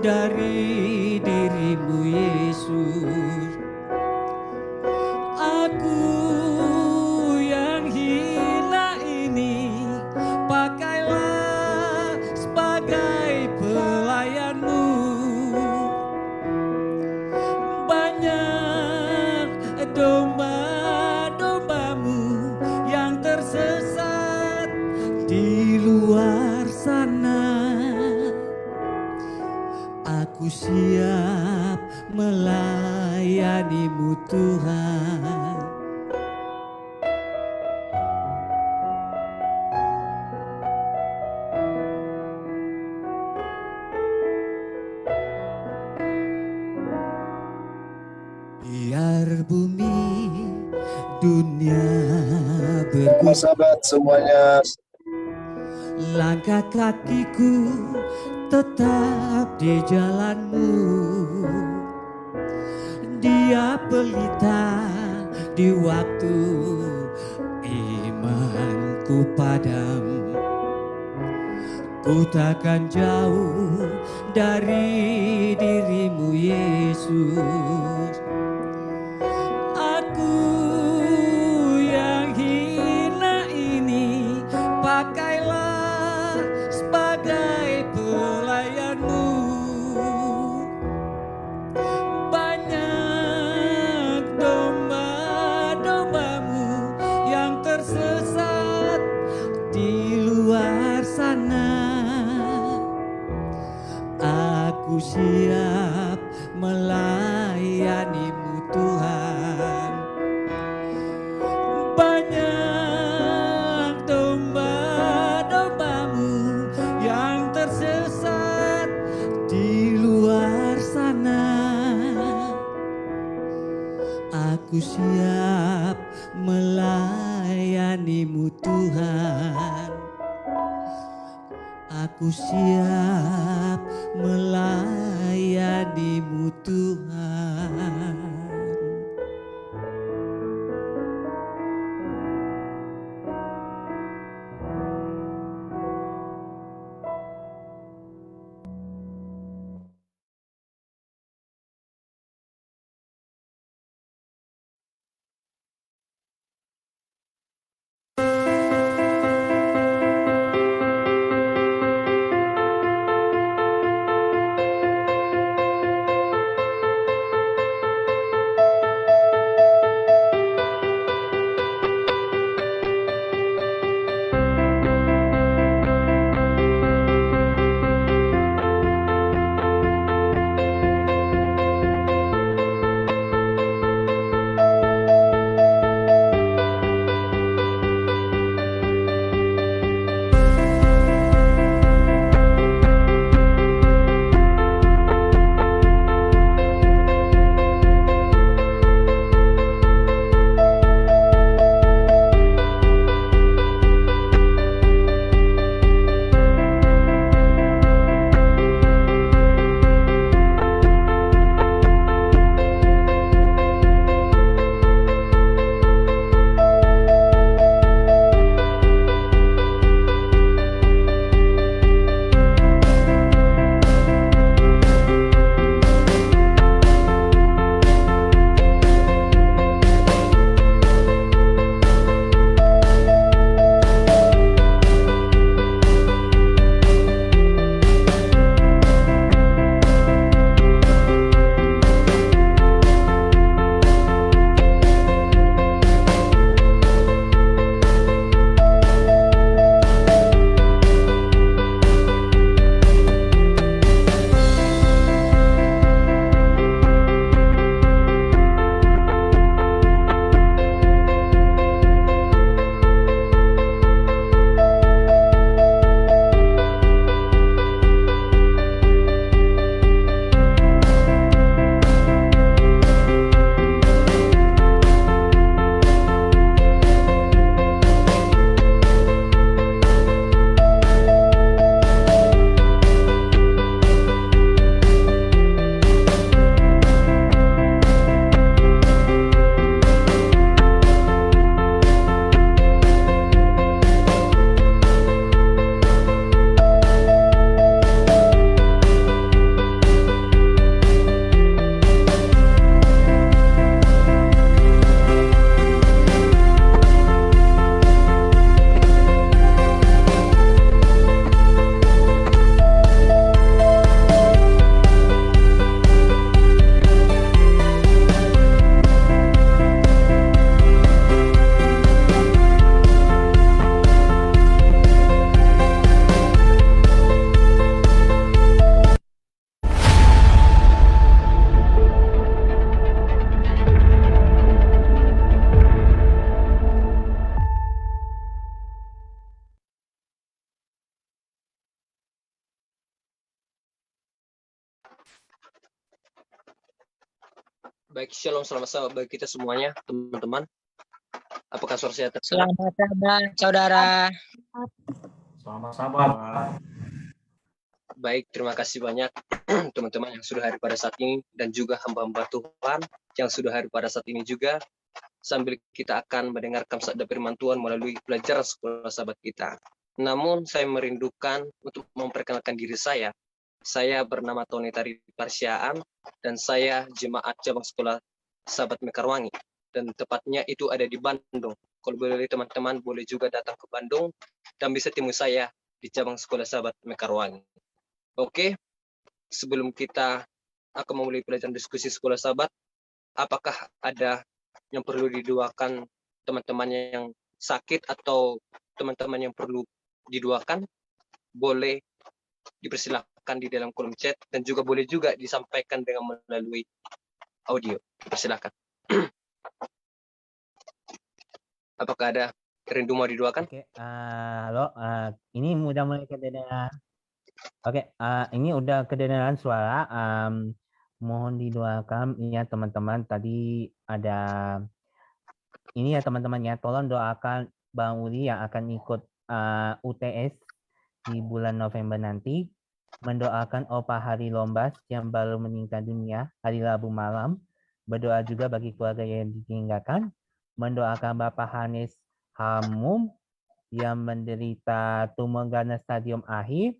dari dirimu Yesus. Aku yang hina ini pakailah sebagai pelayanmu. Banyak domba-dombamu yang tersesat di luar sana. Aku siap melayanimu Tuhan. Biar bumi dunia bergulir, sahabat semuanya, langkah kakiku tetap di jalanmu. Dia pelita di waktu imanku padam. Ku takkan jauh dari dirimu Yesus. Aku yang hina ini pakailah sebagai pelayanmu. Banyak domba-dombamu yang tersesat di luar sana. Aku siap melayanimu Tuhan. Banyak domba-dombamu yang tersesat di luar sana. Aku siap melayanimu Tuhan. Aku siap melayanimu Tuhan. Baik, shalom, selamat sahabat bagi kita semuanya, teman-teman. Apakah suara saya terdengar? Selamat sahabat, saudara. Selamat sahabat. Baik, terima kasih banyak teman-teman yang sudah hadir pada saat ini dan juga hamba-hamba Tuhan yang sudah hadir pada saat ini juga. Sambil kita akan mendengarkan sabda firman Tuhan melalui pelajaran sekolah sahabat kita. Namun saya merindukan untuk memperkenalkan diri saya. Saya bernama Tony Tari Parsiaan dan saya jemaat cabang sekolah sahabat Mekarwangi. Dan tepatnya itu ada di Bandung. Kalau boleh teman-teman boleh juga datang ke Bandung dan bisa temui saya di cabang sekolah sahabat Mekarwangi. Oke, sebelum kita akan memulai pelajaran diskusi sekolah sahabat, apakah ada yang perlu didoakan teman-teman yang sakit atau teman-teman yang perlu didoakan? Boleh dipersilahkan di dalam kolom chat dan juga boleh juga disampaikan dengan melalui audio. Persilahkan. Apakah ada rindu mau didoakan? Oke, halo, ini udah mulai kedengaran. Oke, ini udah kedengaran suara. Mohon didoakan ya teman-teman. Tadi ada ini ya teman-teman ya. Tolong doakan Bang Uli yang akan ikut UTS di bulan November nanti. Mendoakan Opa Hari Lombas yang baru meninggal dunia hari Rabu malam. Berdoa juga bagi keluarga yang ditinggalkan. Mendoakan Bapak Hanis Hamum yang menderita tumor ganas stadium akhir.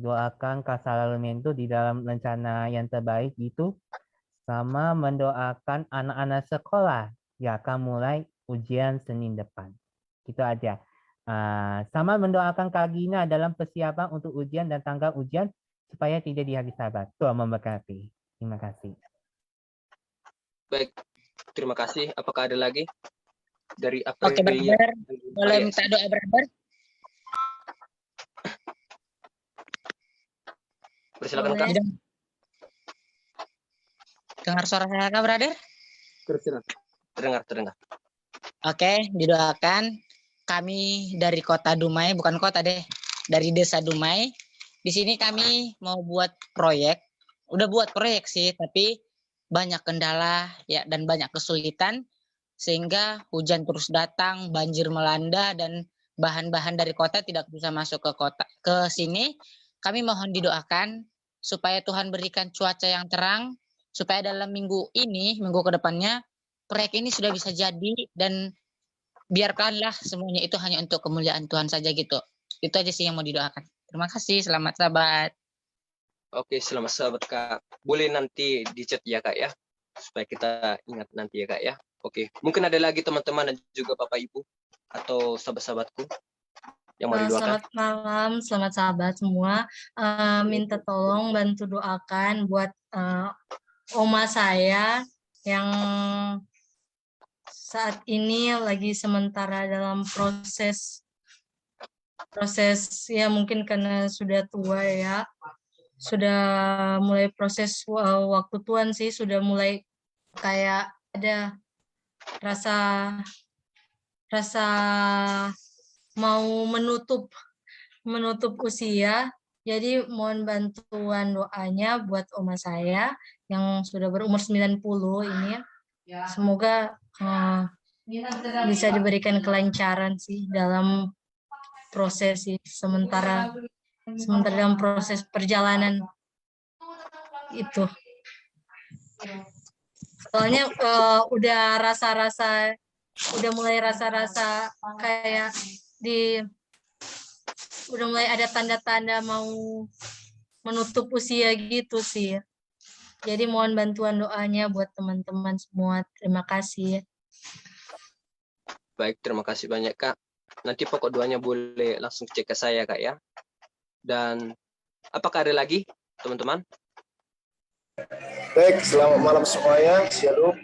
Doakan Kasalamento di dalam rencana yang terbaik itu. Sama mendoakan anak-anak sekolah yang akan mulai ujian Senin depan. Itu aja. Sama mendoakan Kak Gina dalam persiapan untuk ujian dan tanggal ujian supaya tidak di hari Sabat. Tuhan memberkati. Terima kasih. Baik, terima kasih. Apakah ada lagi dari Oke, Aprilia? brother. Boleh minta doa, brother? Persilakan Kak. Dengar suara saya, Kak, brother? Terdengar. Oke, didoakan. Kami dari kota Dumai, bukan kota deh, dari desa Dumai. Di sini kami mau buat proyek. Udah buat proyek sih, tapi banyak kendala ya dan banyak kesulitan sehingga hujan terus datang, banjir melanda dan bahan-bahan dari kota tidak bisa masuk ke sini. Kami mohon didoakan supaya Tuhan berikan cuaca yang terang supaya dalam minggu ke depannya proyek ini sudah bisa jadi dan biarkanlah semuanya itu hanya untuk kemuliaan Tuhan saja gitu. Itu aja sih yang mau didoakan. Terima kasih, selamat sahabat. Oke, selamat sahabat Kak. Boleh nanti di chat ya Kak ya, supaya kita ingat nanti ya Kak ya. Oke, mungkin ada lagi teman-teman dan juga Bapak Ibu atau sahabat-sahabatku yang mau didoakan. Selamat malam, selamat sahabat semua. Minta tolong bantu doakan buat oma saya yang saat ini lagi sementara dalam proses ya mungkin karena sudah tua ya, sudah mulai proses waktu tuan sih, sudah mulai kayak ada rasa mau menutup usia. Jadi mohon bantuan doanya buat oma saya yang sudah berumur 90 ini. Semoga bisa diberikan kelancaran sih dalam proses sih, sementara dalam proses perjalanan itu. Soalnya udah mulai rasa-rasa kayak udah mulai ada tanda-tanda mau menutup usia gitu sih. Jadi mohon bantuan doanya buat teman-teman semua. Terima kasih. Baik, terima kasih banyak Kak. Nanti pokok doanya boleh langsung cek ke saya Kak ya. Dan apakah ada lagi teman-teman? Baik, selamat malam semuanya. Shalom.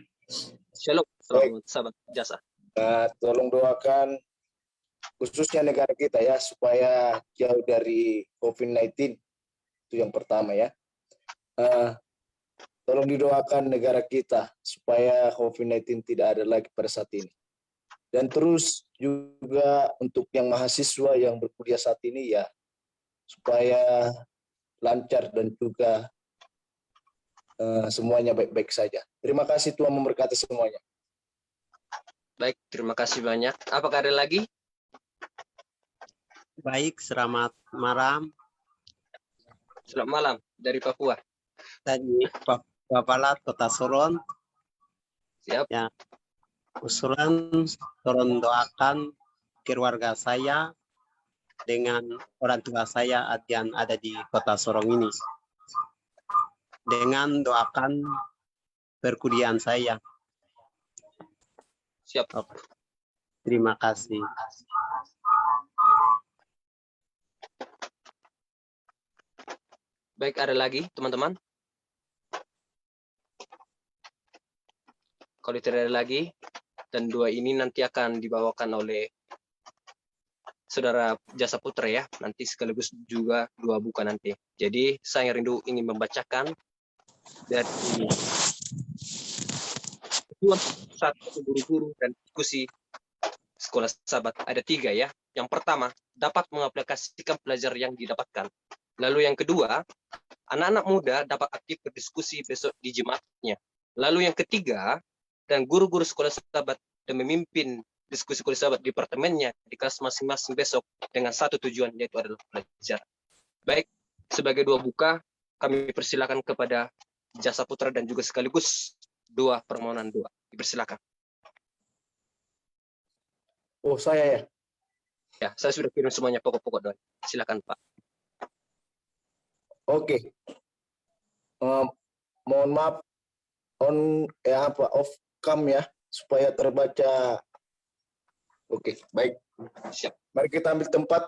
Shalom, selamat sahabat jasa. Tolong doakan khususnya negara kita ya supaya jauh dari COVID-19. Itu yang pertama ya. Tolong didoakan negara kita supaya COVID-19 tidak ada lagi pada saat ini. Dan terus juga untuk yang mahasiswa yang berkuliah saat ini ya supaya lancar dan juga semuanya baik-baik saja. Terima kasih, Tuhan memberkati semuanya. Baik, terima kasih banyak. Apakah ada lagi? Baik, selamat malam. Selamat malam dari Papua. Tadi Bapalat Kota Sorong. Siap. Ya, usulan tolong doakan keluarga saya dengan orang tua saya yang ada di Kota Sorong ini. Dengan doakan perkuliahan saya. Siap. Terima kasih. Baik, ada lagi teman-teman? Kalau tidak ada lagi, dan dua ini nanti akan dibawakan oleh Saudara Jasa Putra ya, nanti sekaligus juga dua buku nanti. Jadi saya rindu ingin membacakan dari satu guru-guru dan diskusi sekolah sahabat. Ada 3 ya. Yang pertama, dapat mengaplikasikan pelajar yang didapatkan. Lalu yang kedua, anak-anak muda dapat aktif berdiskusi besok di jemaatnya. Lalu yang ketiga, dan guru-guru sekolah sahabat dan memimpin diskusi sekolah sahabat di departemennya di kelas masing-masing besok dengan satu tujuan, yaitu adalah belajar. Baik, sebagai dua buka, kami persilakan kepada Jasa Putra dan juga sekaligus dua permohonan doa. Dipersilakan. Oh, saya ya? Ya, saya sudah kirim semuanya pokok-pokok doa. Silakan Pak. Oke. Mohon maaf, off cam ya, supaya terbaca. Oke, baik. Siap. Mari kita ambil tempat,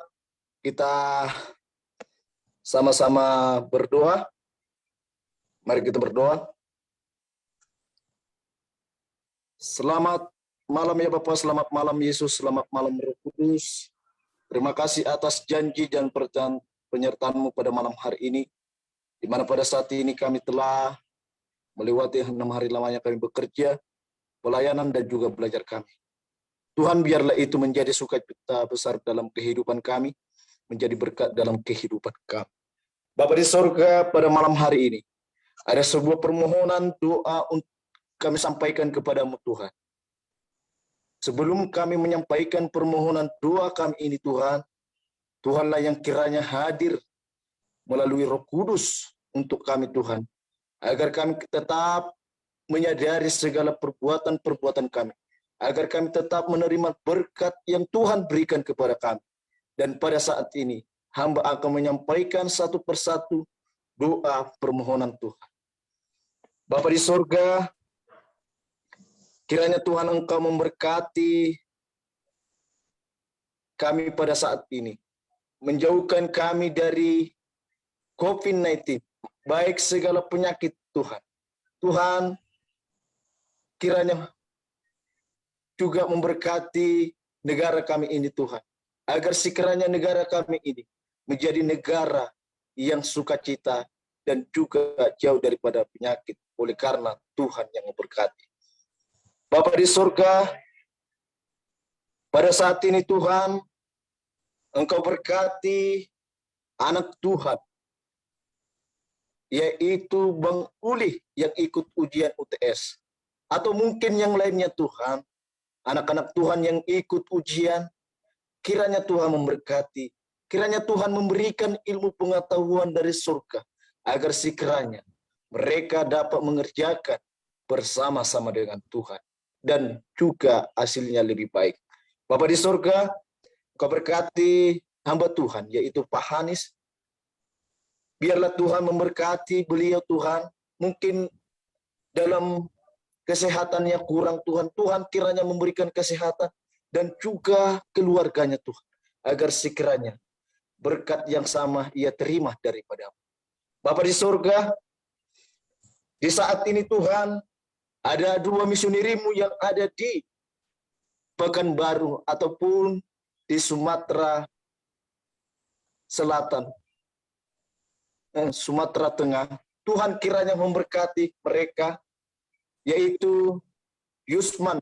kita sama-sama berdoa. Mari kita berdoa. Selamat malam ya Bapak, selamat malam Yesus, selamat malam Roh Kudus. Terima kasih atas janji dan penyertaan-Mu pada malam hari ini, di mana pada saat ini kami telah melewati 6 hari lamanya kami bekerja, pelayanan dan juga belajar kami. Tuhan, biarlah itu menjadi sukacita besar dalam kehidupan kami, menjadi berkat dalam kehidupan kami. Bapa di sorga, pada malam hari ini, ada sebuah permohonan doa untuk kami sampaikan kepadamu Tuhan. Sebelum kami menyampaikan permohonan doa kami ini Tuhan, Tuhanlah yang kiranya hadir melalui Roh Kudus untuk kami Tuhan, agar kami tetap menyadari segala perbuatan-perbuatan kami, agar kami tetap menerima berkat yang Tuhan berikan kepada kami. Dan pada saat ini, hamba akan menyampaikan satu persatu doa permohonan Tuhan. Bapa di sorga, kiranya Tuhan Engkau memberkati kami pada saat ini, menjauhkan kami dari COVID-19, baik segala penyakit Tuhan. Tuhan, kiranya juga memberkati negara kami ini Tuhan, agar sekiranya negara kami ini menjadi negara yang sukacita dan juga jauh daripada penyakit, oleh karena Tuhan yang memberkati. Bapa di surga, pada saat ini Tuhan, Engkau berkati anak Tuhan, yaitu Bang Uli yang ikut ujian UTS, atau mungkin yang lainnya Tuhan, anak-anak Tuhan yang ikut ujian, kiranya Tuhan memberkati, kiranya Tuhan memberikan ilmu pengetahuan dari surga, agar sekiranya mereka dapat mengerjakan bersama-sama dengan Tuhan, dan juga hasilnya lebih baik. Bapa di surga, Kau berkati hamba Tuhan, yaitu Pak Hanis. Biarlah Tuhan memberkati beliau Tuhan, mungkin dalam kesehatannya kurang Tuhan, Tuhan kiranya memberikan kesehatan dan juga keluarganya Tuhan, agar sekiranya berkat yang sama ia terima daripada-Mu. Bapa di surga, di saat ini Tuhan, ada 2 misionerimu yang ada di Pekanbaru ataupun di Sumatera Selatan, Sumatera Tengah. Tuhan kiranya memberkati mereka, yaitu Yusman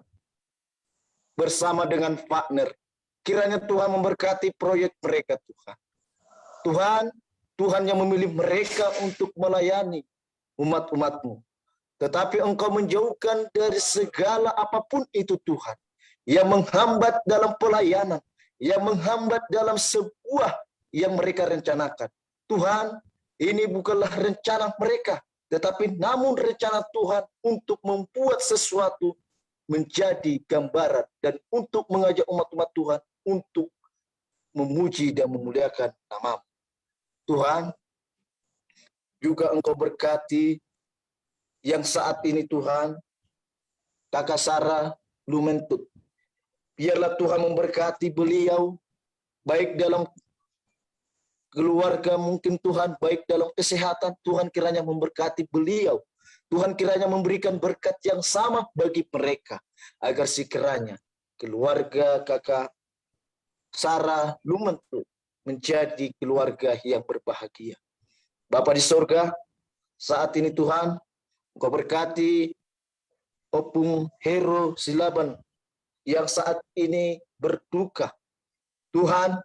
bersama dengan partner. Kiranya Tuhan memberkati proyek mereka Tuhan. Tuhan yang memilih mereka untuk melayani umat-umat-Mu. Tetapi Engkau menjauhkan dari segala apapun itu Tuhan, yang menghambat dalam pelayanan, yang menghambat dalam sebuah yang mereka rencanakan. Tuhan, ini bukanlah rencana mereka, tetapi namun rencana Tuhan untuk membuat sesuatu menjadi gambaran dan untuk mengajak umat-umat Tuhan untuk memuji dan memuliakan nama-Mu. Tuhan, juga Engkau berkati yang saat ini Tuhan, Kakak Sarah Lumentut. Biarlah Tuhan memberkati beliau, baik dalam keluarga mungkin Tuhan, baik dalam kesehatan, Tuhan kiranya memberkati beliau. Tuhan kiranya memberikan berkat yang sama bagi mereka, agar sekiranya keluarga Kakak Sarah Lumentut menjadi keluarga yang berbahagia. Bapa di sorga, saat ini Tuhan, Engkau berkati Opung Hero Silaban yang saat ini berduka. Tuhan,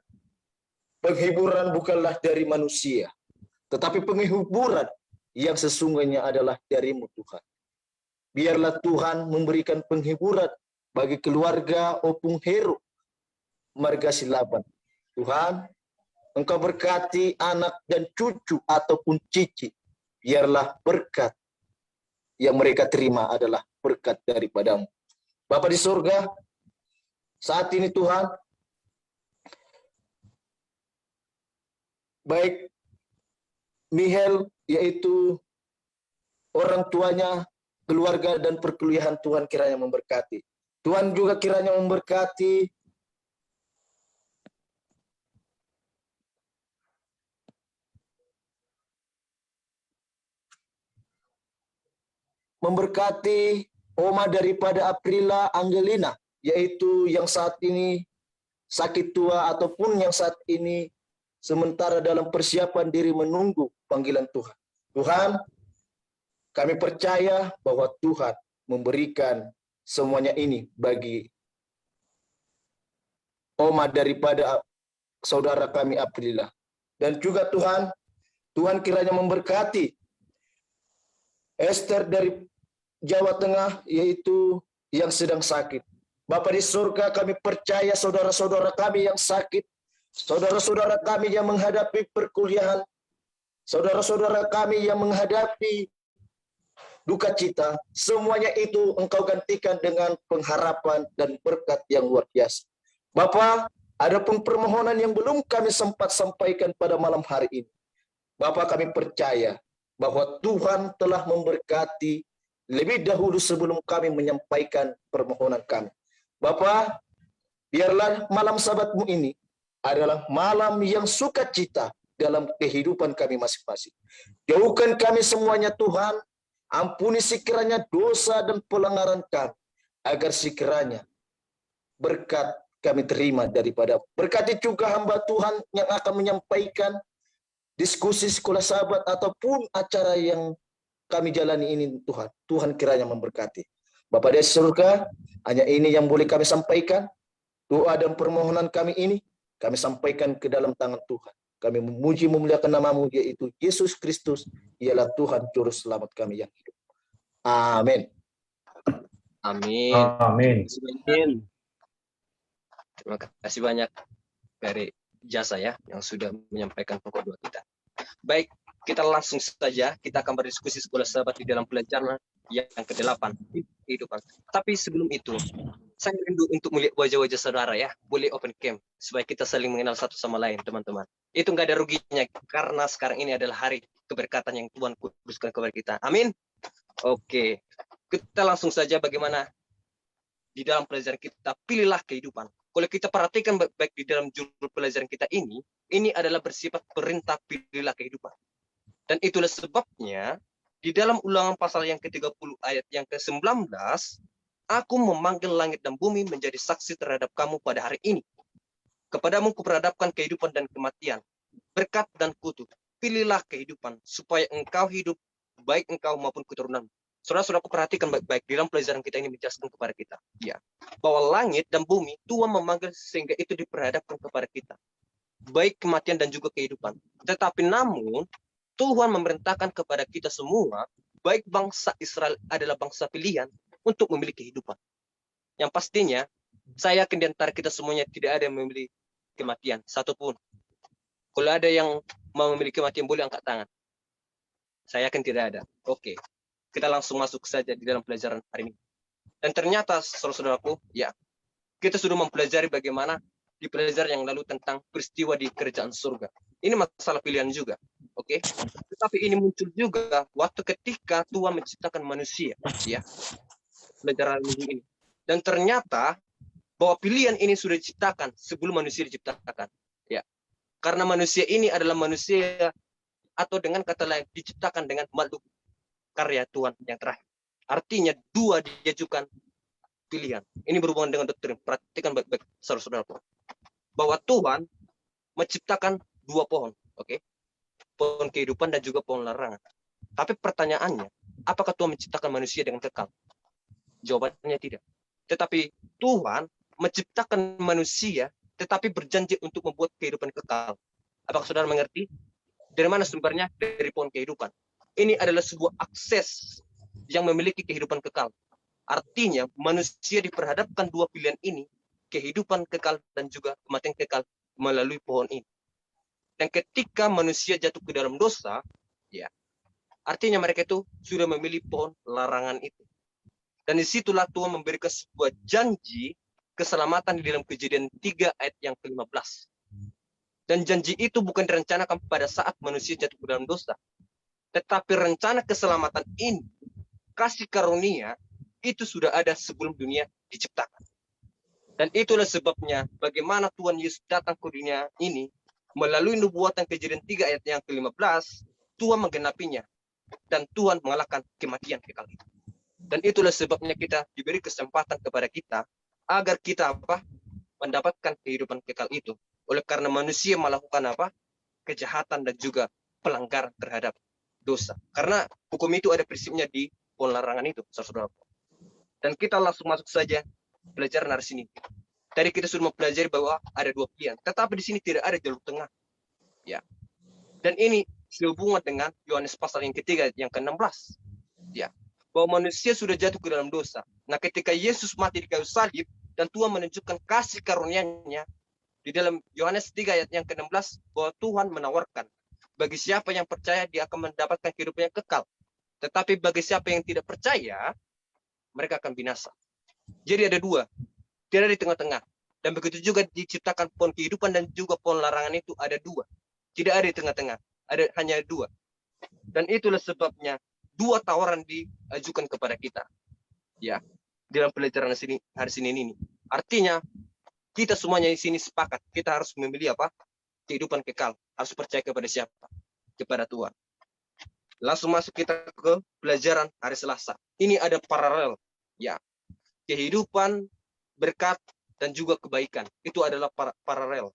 penghiburan bukanlah dari manusia, tetapi penghiburan yang sesungguhnya adalah dari-Mu Tuhan. Biarlah Tuhan memberikan penghiburan bagi keluarga Opung Hero Marga Silaban. Tuhan, Engkau berkati anak dan cucu ataupun cici. Biarlah berkat yang mereka terima adalah berkat daripada-Mu. Bapa di surga, saat ini Tuhan, baik Michel, yaitu orang tuanya, keluarga dan perkuliahan, Tuhan kiranya memberkati. Tuhan juga kiranya memberkati oma daripada Aprila Angelina, yaitu yang saat ini sakit tua ataupun yang saat ini sementara dalam persiapan diri menunggu panggilan Tuhan. Tuhan, kami percaya bahwa Tuhan memberikan semuanya ini bagi oma daripada saudara kami Aprila. Dan juga Tuhan kiranya memberkati Esther dari Jawa Tengah, yaitu yang sedang sakit. Bapa di surga, kami percaya saudara-saudara kami yang sakit, saudara-saudara kami yang menghadapi perkuliahan, saudara-saudara kami yang menghadapi duka cita, semuanya itu Engkau gantikan dengan pengharapan dan berkat yang luar biasa. Bapa, adapun permohonan yang belum kami sempat sampaikan pada malam hari ini, Bapa, kami percaya bahwa Tuhan telah memberkati lebih dahulu sebelum kami menyampaikan permohonan kami. Bapa, biarlah malam Sabat-Mu ini adalah malam yang sukacita dalam kehidupan kami masing-masing. Jauhkan kami semuanya Tuhan, ampuni sekiranya dosa dan pelanggaran kami, agar sekiranya berkat kami terima daripada. Berkati juga hamba Tuhan yang akan menyampaikan diskusi sekolah sahabat ataupun acara yang kami jalani ini Tuhan. Tuhan kiranya memberkati. Bapa di surga, hanya ini yang boleh kami sampaikan. Doa dan permohonan kami ini kami sampaikan ke dalam tangan Tuhan. Kami memuji memuliakan nama-Mu, yaitu Yesus Kristus, ialah Tuhan Juru Selamat kami yang hidup. Amin. Amin. Amin. Terima kasih banyak dari jasa ya yang sudah menyampaikan pokok doa kita. Baik, kita langsung saja kita akan berdiskusi sekolah sahabat di dalam pelajaran yang ke-8 kehidupan. Tapi sebelum itu, saya rindu untuk melihat wajah-wajah saudara ya. Boleh open cam supaya kita saling mengenal satu sama lain, teman-teman. Itu nggak ada ruginya karena sekarang ini adalah hari keberkatan yang Tuhan kuduskan kepada kita. Amin. Oke, kita langsung saja bagaimana di dalam pelajaran kita pilihlah kehidupan. Kalau kita perhatikan baik di dalam judul pelajaran kita ini adalah bersifat perintah pilihlah kehidupan. Dan itulah sebabnya di dalam Ulangan pasal yang ke-30 ayat yang ke-19, aku memanggil langit dan bumi menjadi saksi terhadap kamu pada hari ini. Kepadamu kuperadapkan kehidupan dan kematian, berkat dan kutuk. Pilihlah kehidupan supaya engkau hidup, baik engkau maupun keturunan. Saudara-saudaraku perhatikan baik-baik di dalam pelajaran kita ini menjelaskan kepada kita, ya, bahwa langit dan bumi Tuhan memanggil sehingga itu diperhadapkan kepada kita, baik kematian dan juga kehidupan. Tetapi namun Tuhan memerintahkan kepada kita semua baik bangsa Israel adalah bangsa pilihan untuk memiliki kehidupan. Yang pastinya, saya yakin di antara kita semuanya tidak ada yang memilih kematian, satupun. Kalau ada yang mau memiliki kematian, boleh angkat tangan. Saya yakin tidak ada. Oke, kita langsung masuk saja di dalam pelajaran hari ini. Dan ternyata, saudara-saudaraku, ya, kita sudah mempelajari bagaimana di pelajaran yang lalu tentang peristiwa di kerajaan surga. Ini masalah pilihan juga, oke? Tetapi ini muncul juga waktu ketika Tuhan menciptakan manusia, ya, pelajaran minggu ini. Dan ternyata bahwa pilihan ini sudah diciptakan sebelum manusia diciptakan, ya. Karena manusia ini adalah manusia atau dengan kata lain diciptakan dengan makhluk karya Tuhan yang terakhir. Artinya dua diajukan pilihan. Ini berhubungan dengan doktrin. Perhatikan baik-baik, saudara-saudara. Bahwa Tuhan menciptakan dua pohon, oke? Pohon kehidupan dan juga pohon larangan. Tapi pertanyaannya, apakah Tuhan menciptakan manusia dengan kekal? Jawabannya tidak. Tetapi Tuhan menciptakan manusia, tetapi berjanji untuk membuat kehidupan kekal. Apakah saudara mengerti? Dari mana sumbernya? Dari pohon kehidupan. Ini adalah sebuah akses yang memiliki kehidupan kekal. Artinya manusia diperhadapkan dua pilihan ini, kehidupan kekal dan juga kematian kekal melalui pohon ini. Dan ketika manusia jatuh ke dalam dosa, ya, artinya mereka itu sudah memilih pohon larangan itu. Dan disitulah Tuhan memberikan sebuah janji keselamatan di dalam Kejadian 3 ayat yang ke-15. Dan janji itu bukan direncanakan pada saat manusia jatuh ke dalam dosa. Tetapi rencana keselamatan ini, kasih karunia, itu sudah ada sebelum dunia diciptakan. Dan itulah sebabnya bagaimana Tuhan Yesus datang ke dunia ini, melalui nubuatan Kejadian 3 ayat yang ke-15, Tuhan menggenapinya. Dan Tuhan mengalahkan kematian kekal itu. Dan itulah sebabnya kita diberi kesempatan kepada kita, agar kita mendapatkan kehidupan kekal itu. Oleh karena manusia melakukan kejahatan dan juga pelanggaran terhadap dosa. Karena hukum itu ada prinsipnya di pohon larangan itu, saudara. Dan kita langsung masuk saja pelajaran hari sini. Tadi kita sudah mempelajari bahwa ada dua pilihan, tetapi di sini tidak ada jalur tengah. Ya. Dan ini sehubungan dengan Yohanes pasal yang ketiga, yang ke-16. Ya. Bahwa manusia sudah jatuh ke dalam dosa. Nah, ketika Yesus mati di kayu salib dan Tuhan menunjukkan kasih karunia-Nya di dalam Yohanes 3 ayat yang ke-16, bahwa Tuhan menawarkan bagi siapa yang percaya dia akan mendapatkan kehidupan yang kekal. Tetapi bagi siapa yang tidak percaya, mereka akan binasa. Jadi ada dua, tidak ada di tengah-tengah. Dan begitu juga diciptakan pohon kehidupan dan juga pohon larangan itu ada dua. Tidak ada di tengah-tengah, ada hanya dua. Dan itulah sebabnya dua tawaran diajukan kepada kita. Ya, dalam pelajaran hari Senin ini. Artinya kita semuanya di sini sepakat, kita harus memilih kehidupan kekal. Harus percaya kepada siapa? Kepada Tuhan. Langsung masuk kita ke pelajaran hari Selasa. Ini ada paralel, ya. Kehidupan, berkat, dan juga kebaikan. Itu adalah paralel.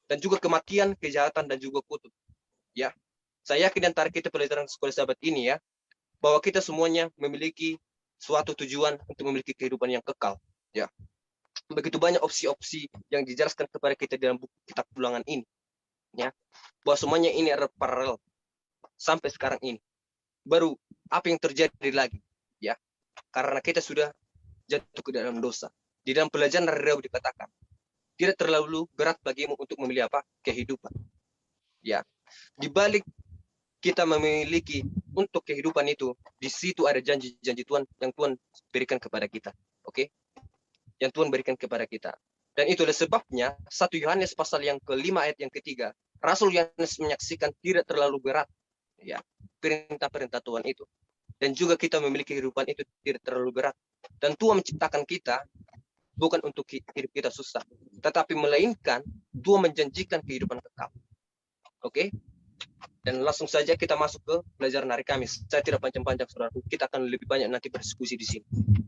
Dan juga kematian, kejahatan, dan juga kutuk. Ya. Saya yakin antara kita pelajaran sekolah sahabat ini, ya, bahwa kita semuanya memiliki suatu tujuan untuk memiliki kehidupan yang kekal. Ya. Begitu banyak opsi-opsi yang dijelaskan kepada kita dalam buku kitab Ulangan ini. Ya. Bahwa semuanya ini adalah paralel. Sampai sekarang ini. Baru apa yang terjadi lagi. Ya. Karena kita sudah jatuh ke dalam dosa. Di dalam pelajaran hari Rabu dikatakan, tidak terlalu berat bagimu untuk memilih kehidupan. Ya. Di balik kita memiliki untuk kehidupan itu, di situ ada janji-janji Tuhan yang Tuhan berikan kepada kita. Oke? Yang Tuhan berikan kepada kita. Dan itulah sebabnya 1 Yohanes pasal yang ke-5 ayat yang ke-3, Rasul Yohanes menyaksikan tidak terlalu berat, ya, perintah-perintah Tuhan itu. Dan juga kita memiliki kehidupan itu tidak terlalu berat. Dan Tuhan menciptakan kita bukan untuk hidup kita susah, tetapi melainkan Tuhan menjanjikan kehidupan kekal. Oke? Dan langsung saja kita masuk ke pelajaran hari Kamis. Saya tidak panjang-panjang, saudara. Kita akan lebih banyak nanti berdiskusi di sini.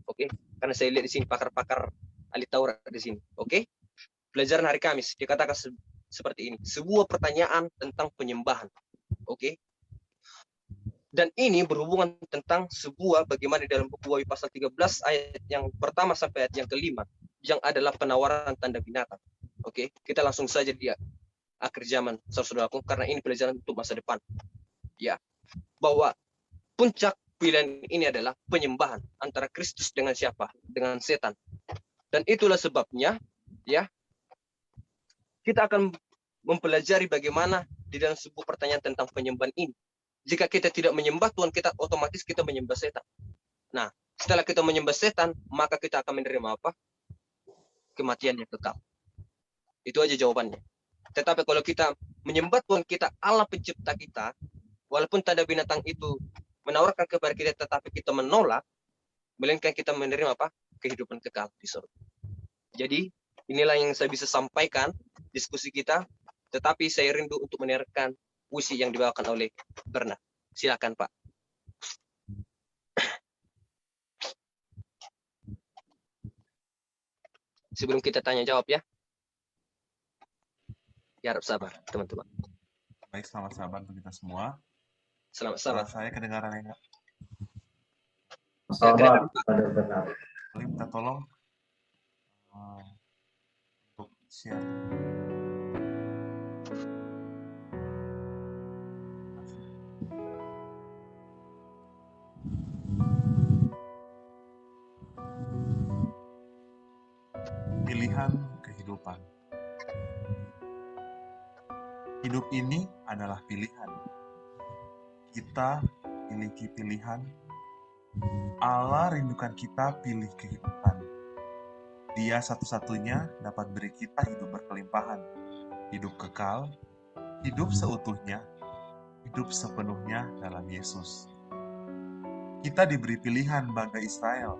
Oke? Karena saya lihat di sini pakar-pakar ahli Taurat di sini. Oke? Pelajaran hari Kamis dikatakan seperti ini. Sebuah pertanyaan tentang penyembahan. Oke? Dan ini berhubungan tentang sebuah bagaimana di dalam buku Wahyu pasal 13 ayat yang pertama sampai ayat yang ke-5 yang adalah penawaran tanda binatang. Oke? Kita langsung saja di akhir zaman, saudaraku, karena ini pelajaran untuk masa depan. Ya, bahwa puncak pilihan ini adalah penyembahan antara Kristus dengan siapa? Dengan setan. Dan itulah sebabnya ya kita akan mempelajari bagaimana di dalam sebuah pertanyaan tentang penyembahan ini. Jika kita tidak menyembah Tuhan, kita otomatis kita menyembah setan. Nah, setelah kita menyembah setan, maka kita akan menerima apa? Kematian yang kekal. Itu aja jawabannya. Tetapi kalau kita menyembah Tuhan kita, Allah pencipta kita, walaupun tanda binatang itu menawarkan kepada kita, tetapi kita menolak, melainkan kita menerima apa? Kehidupan kekal di surga. Jadi, inilah yang saya bisa sampaikan diskusi kita, tetapi saya rindu untuk mendengarkan puisi yang dibawakan oleh Bernard. Silakan, Pak. Sebelum kita tanya jawab ya. Ya, harap sabar, teman-teman. Baik, selamat sahabat untuk kita semua. Selamat Suara sabar. saya kedengaran enggak? Ya, kedengaran, Pak. Boleh minta tolong untuk share. Pilihan kehidupan. Hidup ini adalah pilihan. Kita memiliki pilihan. Allah rindukan kita pilih kehidupan. Dia satu-satunya dapat beri kita hidup berkelimpahan, hidup kekal, hidup seutuhnya, hidup sepenuhnya dalam Yesus. Kita diberi pilihan bangsa Israel.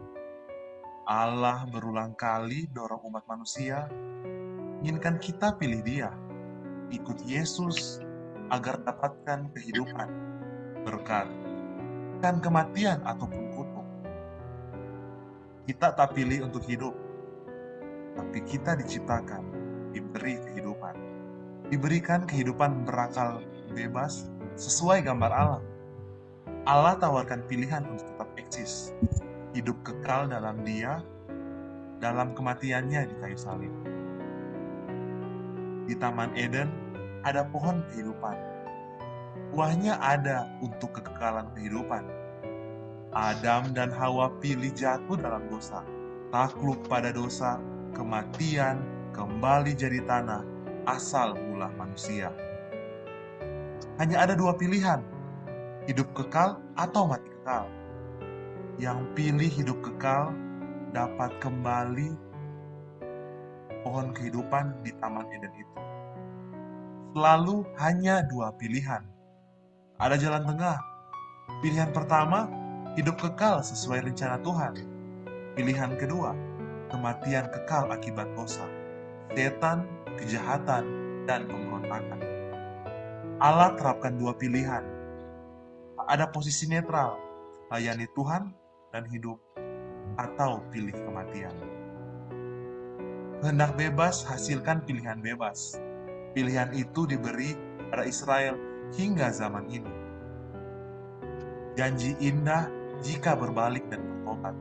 Allah berulang kali dorong umat manusia, inginkan kita pilih Dia, ikut Yesus agar dapatkan kehidupan, berkat, bukan kematian ataupun kutuk. Kita tak pilih untuk hidup, tapi kita diciptakan, diberi kehidupan. Diberikan kehidupan berakal bebas sesuai gambar Allah. Allah tawarkan pilihan untuk tetap eksis, hidup kekal dalam Dia, dalam kematiannya di kayu salib. Di Taman Eden ada pohon kehidupan. Buahnya ada untuk kekekalan kehidupan. Adam dan Hawa pilih jatuh dalam dosa, takluk pada dosa, kematian, kembali jadi tanah, asal mula manusia. Hanya ada dua pilihan, hidup kekal atau mati kekal. Yang pilih hidup kekal dapat kembali pohon kehidupan di Taman Eden itu. Selalu hanya dua pilihan. Ada jalan tengah. Pilihan pertama, hidup kekal sesuai rencana Tuhan. Pilihan kedua, kematian kekal akibat dosa, setan, kejahatan, dan pemberontakan. Allah terapkan dua pilihan. Tak ada posisi netral, layani Tuhan dan hidup, atau pilih kematian. Kehendak bebas hasilkan pilihan bebas. Pilihan itu diberi pada Israel hingga zaman ini. Janji indah jika berbalik dan bertobat.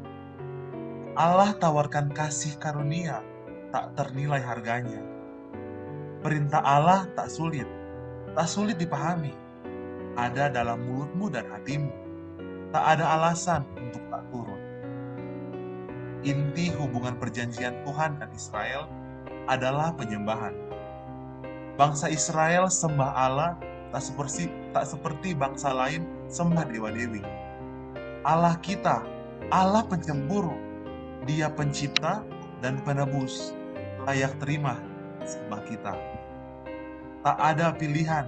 Allah tawarkan kasih karunia, tak ternilai harganya. Perintah Allah tak sulit dipahami. Ada dalam mulutmu dan hatimu. Tak ada alasan untuk tak turun. Inti hubungan perjanjian Tuhan dan Israel adalah penyembahan. Bangsa Israel sembah Allah tak seperti bangsa lain sembah dewa-dewi. Allah kita, Allah pencemburu, Dia pencipta dan penebus, layak terima sembah kita. Tak ada pilihan,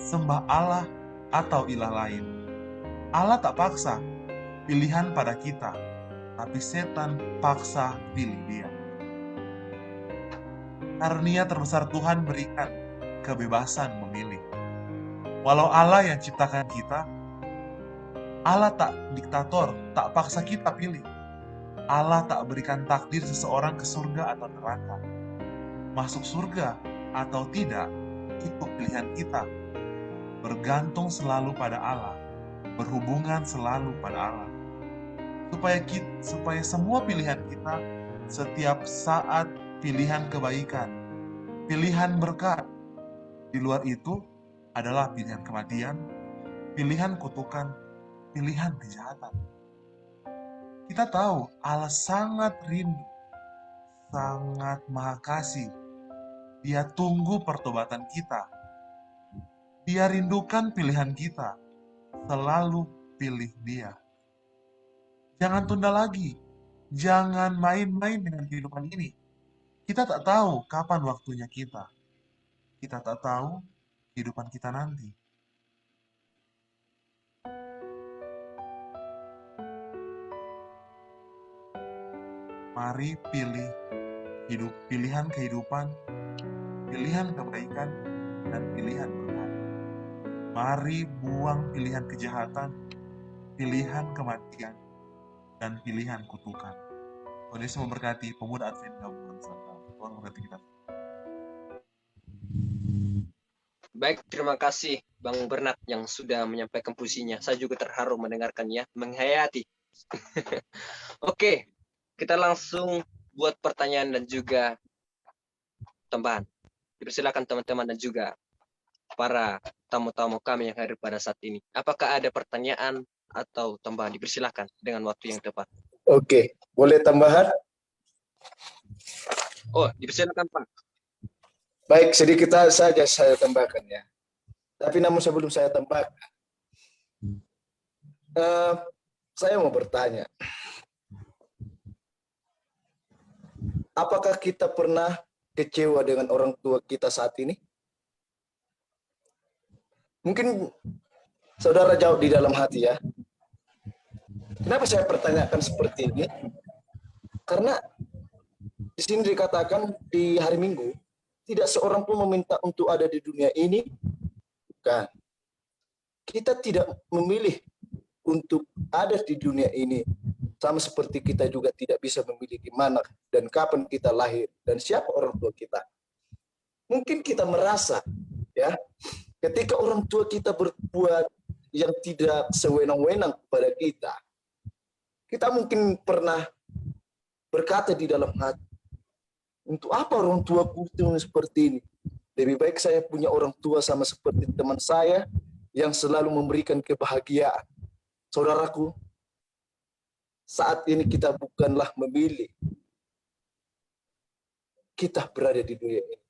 sembah Allah atau ilah lain. Allah tak paksa pilihan pada kita, tapi setan paksa pilih Dia. Karunia terbesar Tuhan berikan kebebasan memilih. Walau Allah yang ciptakan kita, Allah tak diktator, tak paksa kita pilih. Allah tak berikan takdir seseorang ke surga atau neraka. Masuk surga atau tidak, itu pilihan kita. Bergantung selalu pada Allah, berhubungan selalu pada Allah. Supaya semua pilihan kita setiap saat pilihan kebaikan, pilihan berkat. Di luar itu adalah pilihan kematian, pilihan kutukan, pilihan kejahatan. Kita tahu Allah sangat rindu, sangat maha kasih. Dia tunggu pertobatan kita. Dia rindukan pilihan kita. Selalu pilih Dia. Jangan tunda lagi. Jangan main-main dengan kehidupan ini. Kita tak tahu kapan waktunya kita. Kita tak tahu kehidupan kita nanti. Mari pilih pilihan kehidupan, pilihan kebaikan, dan pilihan berkat. Mari buang pilihan kejahatan, pilihan kematian, dan pilihan kutukan. Tuhan Yesus memberkati pemuda Advent Gabungan Nusantara. Tuhan memberkati kita. Baik, terima kasih Bang Bernard yang sudah menyampaikan puisinya. Saya juga terharu mendengarkannya, menghayati. Oke, kita langsung buat pertanyaan dan juga tambahan. Dipersilakan teman-teman dan juga para tamu-tamu kami yang hadir pada saat ini. Apakah ada pertanyaan atau tambahan? Dipersilakan dengan waktu yang tepat. Oke, boleh tambahan? Oh, dipersilakan Pak. Baik, sedikit saja saya tambahkan ya. Tapi namun sebelum saya tambahkan, saya mau bertanya, apakah kita pernah kecewa dengan orang tua kita saat ini? Mungkin saudara jawab di dalam hati ya. Kenapa saya pertanyakan seperti ini? Karena di sini dikatakan di hari Minggu, tidak seorang pun meminta untuk ada di dunia ini. Bukan. Kita tidak memilih untuk ada di dunia ini. Sama seperti kita juga tidak bisa memilih di mana dan kapan kita lahir dan siapa orang tua kita. Mungkin kita merasa ya, ketika orang tua kita berbuat yang tidak sewenang-wenang kepada kita, kita mungkin pernah berkata di dalam hati, untuk apa orang tuaku itu seperti ini? Lebih baik saya punya orang tua sama seperti teman saya yang selalu memberikan kebahagiaan. Saudaraku, saat ini kita bukanlah memilih kita berada di dunia ini.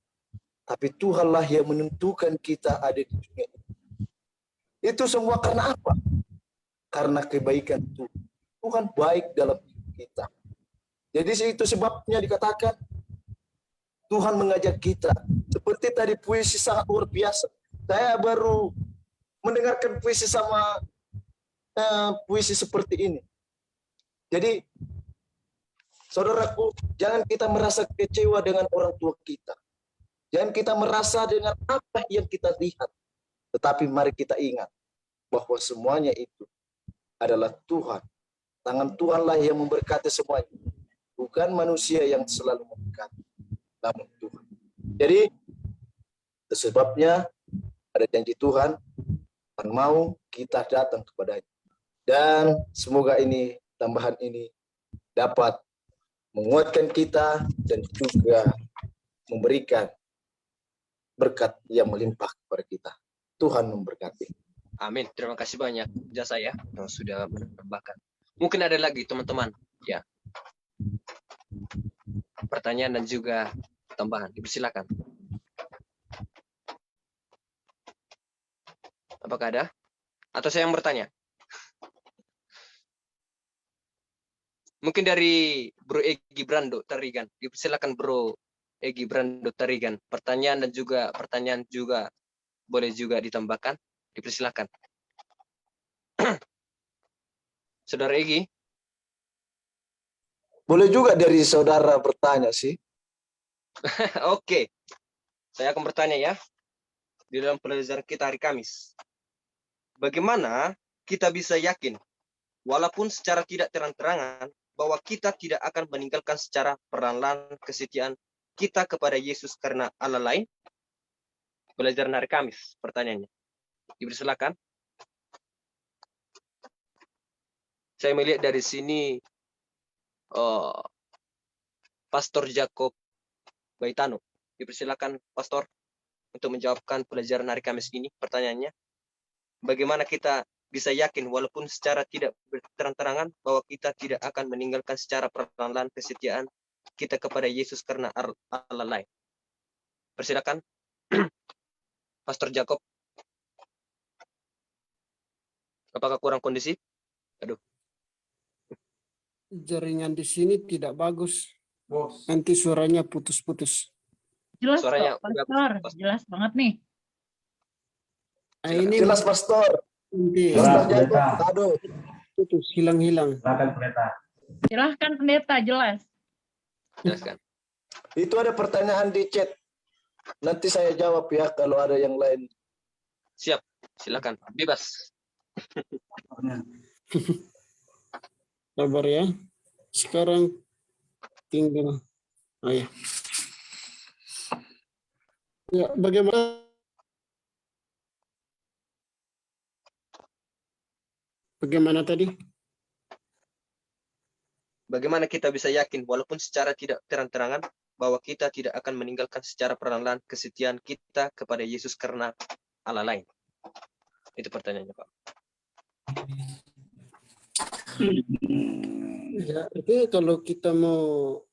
Tapi Tuhanlah yang menentukan kita ada di dunia ini. Itu semua karena apa? Karena kebaikan Tuhan. Tuhan baik dalam hidup kita. Jadi itu sebabnya dikatakan Tuhan mengajak kita. Seperti tadi puisi sangat luar biasa. Saya baru mendengarkan puisi sama puisi seperti ini. Jadi, saudaraku, jangan kita merasa kecewa dengan orang tua kita. Jangan kita merasa dengan apa yang kita lihat. Tetapi mari kita ingat bahwa semuanya itu adalah Tuhan. Tangan Tuhanlah yang memberkati semuanya. Bukan manusia yang selalu memberkati. Namun Tuhan. Jadi sebabnya ada janji Tuhan mau kita datang kepadanya. Dan semoga ini tambahan ini dapat menguatkan kita dan juga memberikan berkat yang melimpah kepada kita. Tuhan memberkati. Amin. Terima kasih banyak jasa ya yang sudah menambahkan. Mungkin ada lagi teman-teman ya. Pertanyaan dan juga tambahan, dipersilakan. Apakah ada? Atau saya yang bertanya? Mungkin dari Bro Egi Brando Tarigan. Dipersilakan Bro Egi Brando Tarigan. Pertanyaan juga boleh juga ditambahkan. Dipersilakan. Saudara Egi. Boleh juga dari saudara bertanya sih. Oke. Saya akan bertanya ya. Di dalam pelajaran kita hari Kamis. Bagaimana kita bisa yakin, walaupun secara tidak terang-terangan, bahwa kita tidak akan meninggalkan secara perlahan kesetiaan kita kepada Yesus karena Allah lain? Pelajaran hari Kamis, pertanyaannya. Dipersilakan. Saya melihat dari sini Pastor Jacob Baitano. Dipersilakan Pastor untuk menjawabkan pelajaran hari Kamis ini. Pertanyaannya, bagaimana kita bisa yakin walaupun secara tidak terang-terangan bahwa kita tidak akan meninggalkan secara perlahan-lahan kesetiaan kita kepada Yesus karena Allah lain. Persilakan Pastor Jacob. Apakah kurang kondisi? Aduh. Jaringan di sini tidak bagus. Nanti suaranya putus-putus. Jelas Suaranya kok, Pastor. Jelas banget nih. Ah, ini Jelas, Pastor. nanti Pastor Jacob, aduh. putus, hilang-hilang. Silahkan pendeta, jelas. Jelaskan. Itu ada pertanyaan di chat. Nanti saya jawab ya kalau ada yang lain. Siap, silakan. Bebas. Sabar ya. Sekarang tinggal. Oh ya. Ya, bagaimana? Bagaimana tadi? Bagaimana kita bisa yakin walaupun secara tidak terang-terangan bahwa kita tidak akan meninggalkan secara perlahan-lahan kesetiaan kita kepada Yesus karena Allah lain? Itu pertanyaannya, Pak. Ya, itu kalau kita mau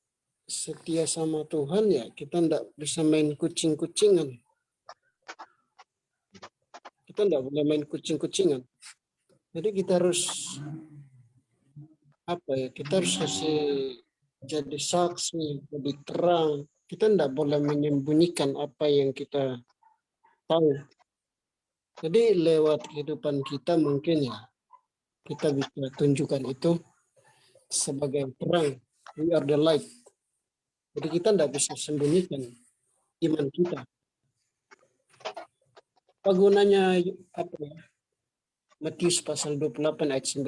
setia sama Tuhan ya kita enggak bisa main kucing-kucingan. Kita enggak boleh main kucing-kucingan. Jadi kita harus apa ya? Kita harus kasih jadi saksi, lebih terang. Kita enggak boleh menyembunyikan apa yang kita tahu. Jadi lewat kehidupan kita mungkin ya kita bisa tunjukkan itu sebagai terang. We are the light. Jadi kita tidak bisa sembunyikan iman kita. Apa gunanya apa ya? Matius pasal 28 ayat 19.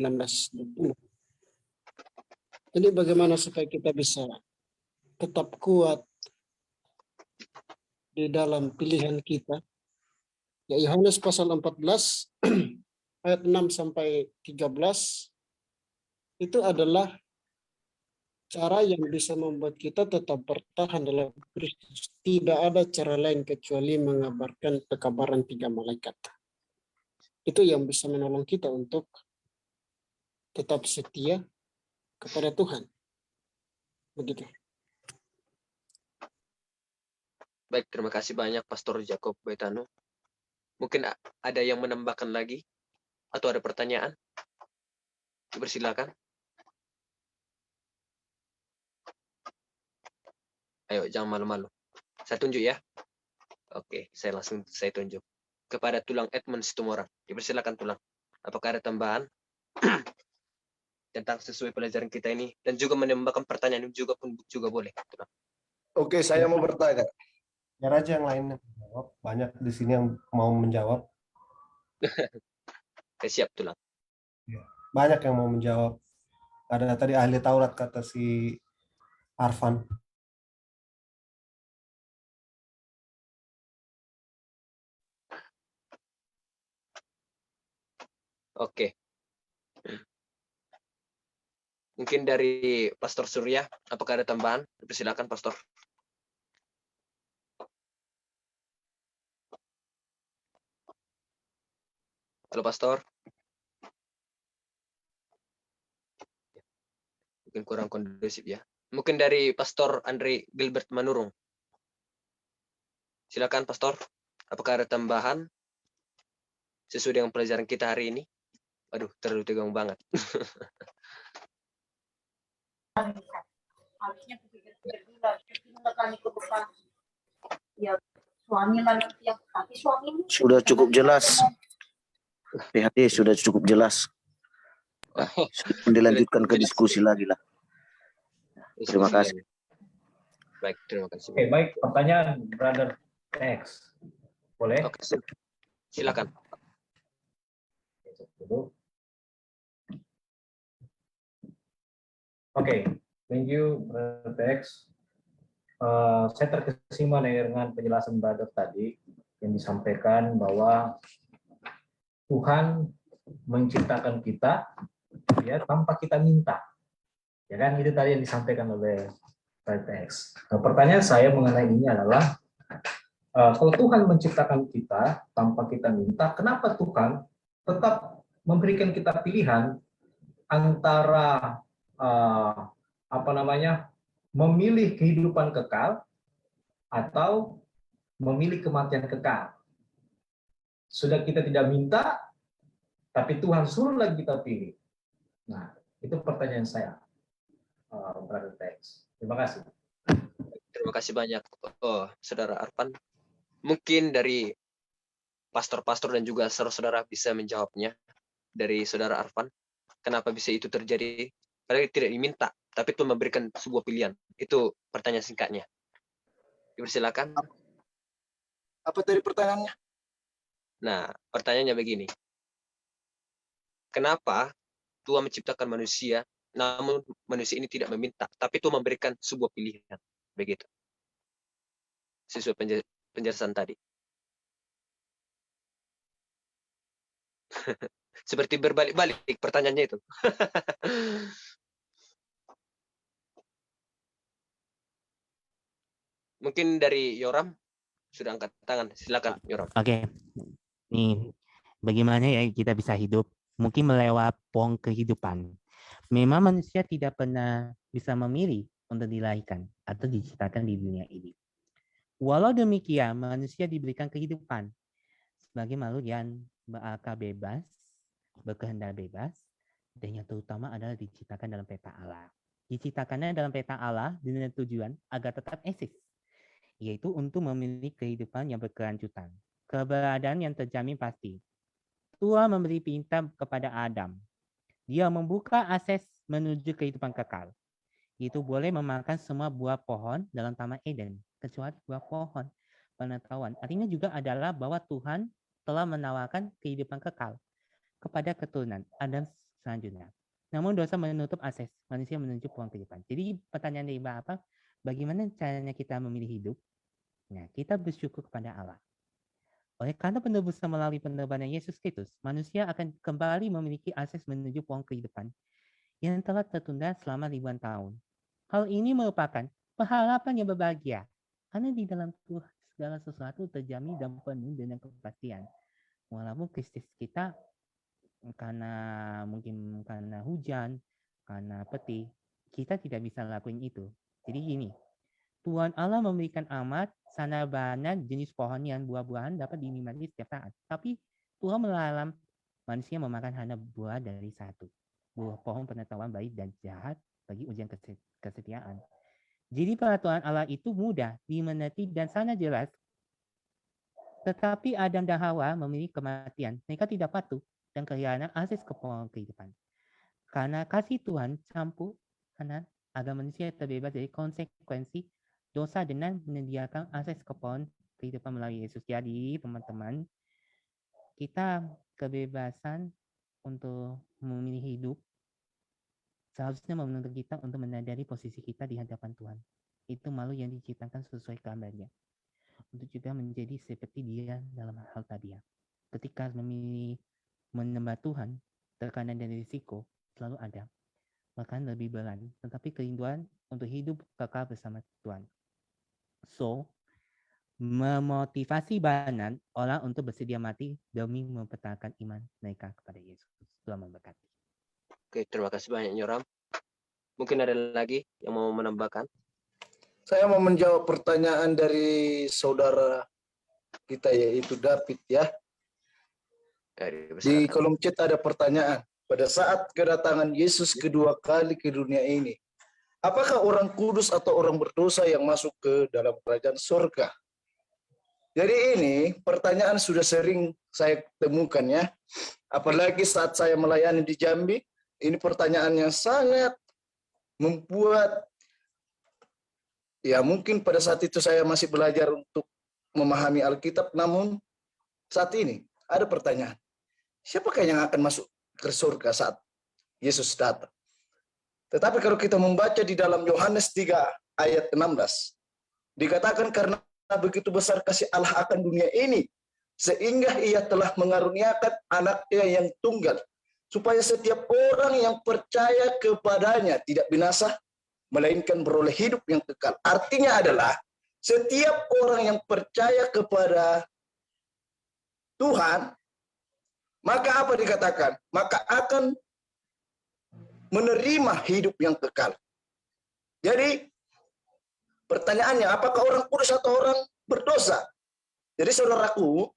Jadi bagaimana supaya kita bisa tetap kuat di dalam pilihan kita? Ya, Yohanes pasal 14 ayat 6 sampai 13 itu adalah cara yang bisa membuat kita tetap bertahan dalam Kristus. Tidak ada cara lain kecuali mengabarkan kekabaran 3 malaikat. Itu yang bisa menolong kita untuk tetap setia kepada Tuhan. Begitu. Baik, terima kasih banyak Pastor Jacob Baitano. Mungkin ada yang menambahkan lagi atau ada pertanyaan? Dipersilakan. Ayo, jangan malu-malu. Saya tunjuk ya. Oke, saya tunjuk. Kepada Tulang Edmund Situmorang. Dipersilakan Tulang. Apakah ada tambahan tentang sesuai pelajaran kita ini? Dan juga menambahkan pertanyaan juga boleh. Tulang. Oke, saya mau bertanya. Biar aja yang lain menjawab. Banyak di sini yang mau menjawab. Siap Tulang. Banyak yang mau menjawab. Ada tadi ahli Taurat kata si Arfan. Oke. Mungkin dari Pastor Surya, apakah ada tambahan? Persilakan Pastor. Halo Pastor. Mungkin kurang kondusif ya. Mungkin dari Pastor Andre Gilbert Manurung. Silakan Pastor. Apakah ada tambahan sesuai dengan pelajaran kita hari ini? Aduh, terlalu tegang banget. Sudah cukup jelas. PHD sudah cukup jelas. Dilanjutkan ke diskusi lagi lah. Terima kasih. Baik, terima kasih. Oke, baik. Pertanyaan Brother X. Boleh? Oke, silakan. Oke, thank you Brother X. Saya terkesima dengan penjelasan Brother tadi yang disampaikan bahwa Tuhan menciptakan kita ya tanpa kita minta. Ya kan, itu tadi yang disampaikan oleh Brother X. Nah, pertanyaan saya mengenai ini adalah kalau Tuhan menciptakan kita tanpa kita minta, kenapa Tuhan tetap memberikan kita pilihan antara memilih kehidupan kekal atau memilih kematian kekal. Sudah kita tidak minta, tapi Tuhan suruh lagi kita pilih. Nah, itu pertanyaan saya, Brother Tex. Terima kasih. Terima kasih banyak, Saudara Arfan. Mungkin dari pastor-pastor dan juga saudara-saudara bisa menjawabnya dari Saudara Arfan. Kenapa bisa itu terjadi? Padahal tidak diminta, tapi Tuhan memberikan sebuah pilihan. Itu pertanyaan singkatnya. Dipersilakan. Apa tadi pertanyaannya? Nah, pertanyaannya begini. Kenapa Tuhan menciptakan manusia, namun manusia ini tidak meminta, tapi Tuhan memberikan sebuah pilihan. Begitu. Sesuai penjelasan tadi. Seperti berbalik-balik pertanyaannya itu. Mungkin dari Yoram sudah angkat tangan. Silakan Yoram. Oke. Nih, bagaimana ya kita bisa hidup? Mungkin melewat pohon kehidupan. Memang manusia tidak pernah bisa memilih untuk dilahirkan atau diciptakan di dunia ini. Walau demikian, manusia diberikan kehidupan sebagai makhluk yang berakal bebas, berkehendak bebas, dan yang terutama adalah diciptakan dalam peta Allah. Diciptakannya dalam peta Allah dengan tujuan agar tetap eksis, yaitu untuk memiliki kehidupan yang berkelanjutan. Keberadaan yang terjamin pasti. Tuhan memberi perintah kepada Adam. Dia membuka akses menuju kehidupan kekal. Itu boleh memakan semua buah pohon dalam Taman Eden, kecuali buah pohon pengetahuan. Artinya juga adalah bahwa Tuhan telah menawarkan kehidupan kekal kepada keturunan Adam selanjutnya. Namun dosa menutup akses manusia menuju pohon kehidupan. Jadi pertanyaan dari Bapak, bagaimana caranya kita memilih hidup? Nah, kita bersyukur kepada Allah. Oleh karena penebusan melalui penebusan Yesus Kristus, manusia akan kembali memiliki akses menuju pohon kehidupan yang telah tertunda selama ribuan tahun. Hal ini merupakan pengharapan yang berbahagia, karena di dalam Tuhan segala sesuatu terjamin dan penuh dengan kepastian. Walaupun Kristus kita karena hujan, karena peti, kita tidak bisa lakuin itu. Jadi gini, Tuhan Allah memberikan amat sanabana jenis pohon yang buah-buahan dapat dinikmati setiap saat. Tapi Tuhan melarang manusia memakan hanya buah dari satu. Buah pohon pengetahuan baik dan jahat bagi ujian kesetiaan. Jadi peraturan Allah itu mudah dimengerti dan sangat jelas. Tetapi Adam dan Hawa memilih kematian. Mereka tidak patuh dan kehilangan akses ke pohon kehidupan. Karena kasih Tuhan campur kanan agar manusia terbebas dari konsekuensi dosa dengan menyediakan akses ke pohon kehidupan melalui Yesus. Jadi teman-teman, kita kebebasan untuk memilih hidup seharusnya menuntut kita untuk menyadari posisi kita di hadapan Tuhan. Itu makhluk yang diciptakan sesuai gambarnya. Untuk juga menjadi seperti Dia dalam hal tabiat. Ketika memilih menyembah Tuhan, tekanan dan risiko selalu ada. Bahkan lebih berat, tetapi kerinduan untuk hidup kekal bersama Tuhan. So, memotivasi banyak orang untuk bersedia mati demi mempertahankan iman mereka kepada Yesus. Tuhan memberkati. Oke, terima kasih banyak Yoram. Mungkin ada lagi yang mau menambahkan? Saya mau menjawab pertanyaan dari saudara kita yaitu David ya. Di kolom chat ada pertanyaan. Pada saat kedatangan Yesus kedua kali ke dunia ini, apakah orang kudus atau orang berdosa yang masuk ke dalam kerajaan surga? Jadi ini pertanyaan sudah sering saya temukan ya. Apalagi saat saya melayani di Jambi, ini pertanyaan yang sangat membuat, ya mungkin pada saat itu saya masih belajar untuk memahami Alkitab, namun saat ini ada pertanyaan. Siapakah yang akan masuk ke surga saat Yesus datang? Tetapi kalau kita membaca di dalam Yohanes 3 ayat 16, dikatakan karena begitu besar kasih Allah akan dunia ini, sehingga Ia telah mengaruniakan anaknya yang tunggal, supaya setiap orang yang percaya kepadanya tidak binasa, melainkan beroleh hidup yang kekal. Artinya adalah setiap orang yang percaya kepada Tuhan, maka apa dikatakan? Maka akan menerima hidup yang kekal. Jadi pertanyaannya, apakah orang kudus atau orang berdosa? Jadi saudaraku,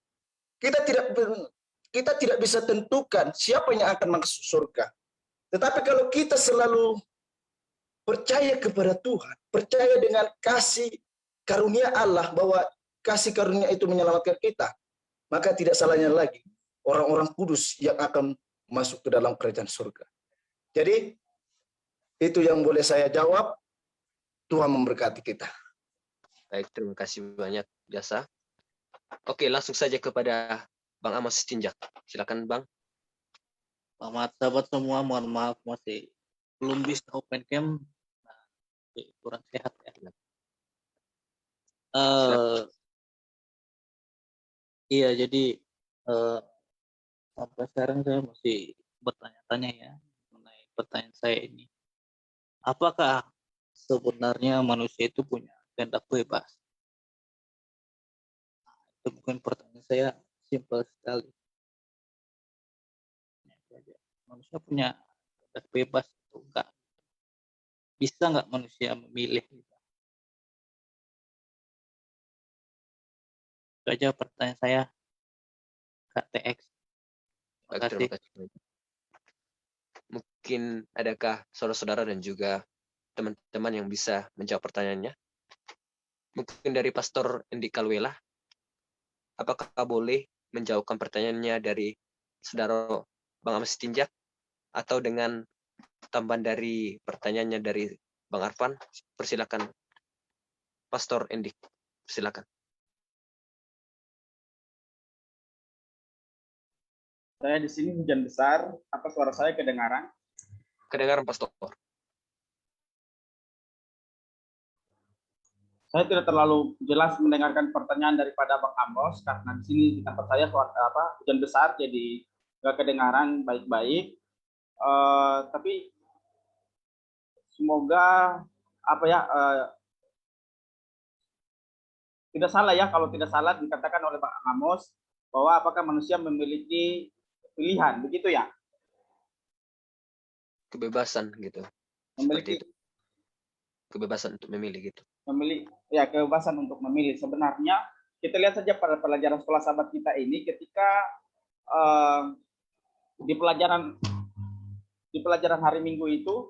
kita tidak bisa tentukan siapa yang akan masuk surga. Tetapi kalau kita selalu percaya kepada Tuhan, percaya dengan kasih karunia Allah, bahwa kasih karunia itu menyelamatkan kita, maka tidak salahnya lagi orang-orang kudus yang akan masuk ke dalam kerajaan surga. Jadi itu yang boleh saya jawab. Tuhan memberkati kita. Baik, terima kasih banyak Jasa. Oke, langsung saja kepada Bang Amos Tinjak. Silakan Bang. Selamat sahabat semua, mohon maaf masih belum bisa open cam, kurang sehat ya. Iya, jadi sampai sekarang saya masih bertanya-tanya ya mengenai pertanyaan saya ini. Apakah sebenarnya manusia itu punya kehendak bebas? Itu bukan pertanyaan saya, simpel sekali. Manusia punya kehendak bebas atau enggak? Bisa nggak manusia memilih? Itu aja pertanyaan saya, Kak TX. Terima kasih. Mungkin adakah saudara-saudara dan juga teman-teman yang bisa menjawab pertanyaannya? Mungkin dari Pastor Endi Kalwela, apakah boleh menjawabkan pertanyaannya dari saudara Bang Amos Tinjak, atau dengan tambahan dari pertanyaannya dari Bang Arfan? Persilakan Pastor Endi, silakan. Saya di sini hujan besar. Apa suara saya kedengaran? Kedengaran, Pastor. Saya tidak terlalu jelas mendengarkan pertanyaan daripada Bang Amos karena di sini di tempat saya hujan besar, jadi nggak kedengaran baik-baik. Tapi semoga tidak salah ya, kalau tidak salah dikatakan oleh Bang Amos bahwa apakah manusia memiliki pilihan, begitu ya? Kebebasan gitu. Memiliki kebebasan untuk memilih gitu. Memilih ya, kebebasan untuk memilih. Sebenarnya kita lihat saja pada pelajaran sekolah sahabat kita ini, ketika di pelajaran hari Minggu itu,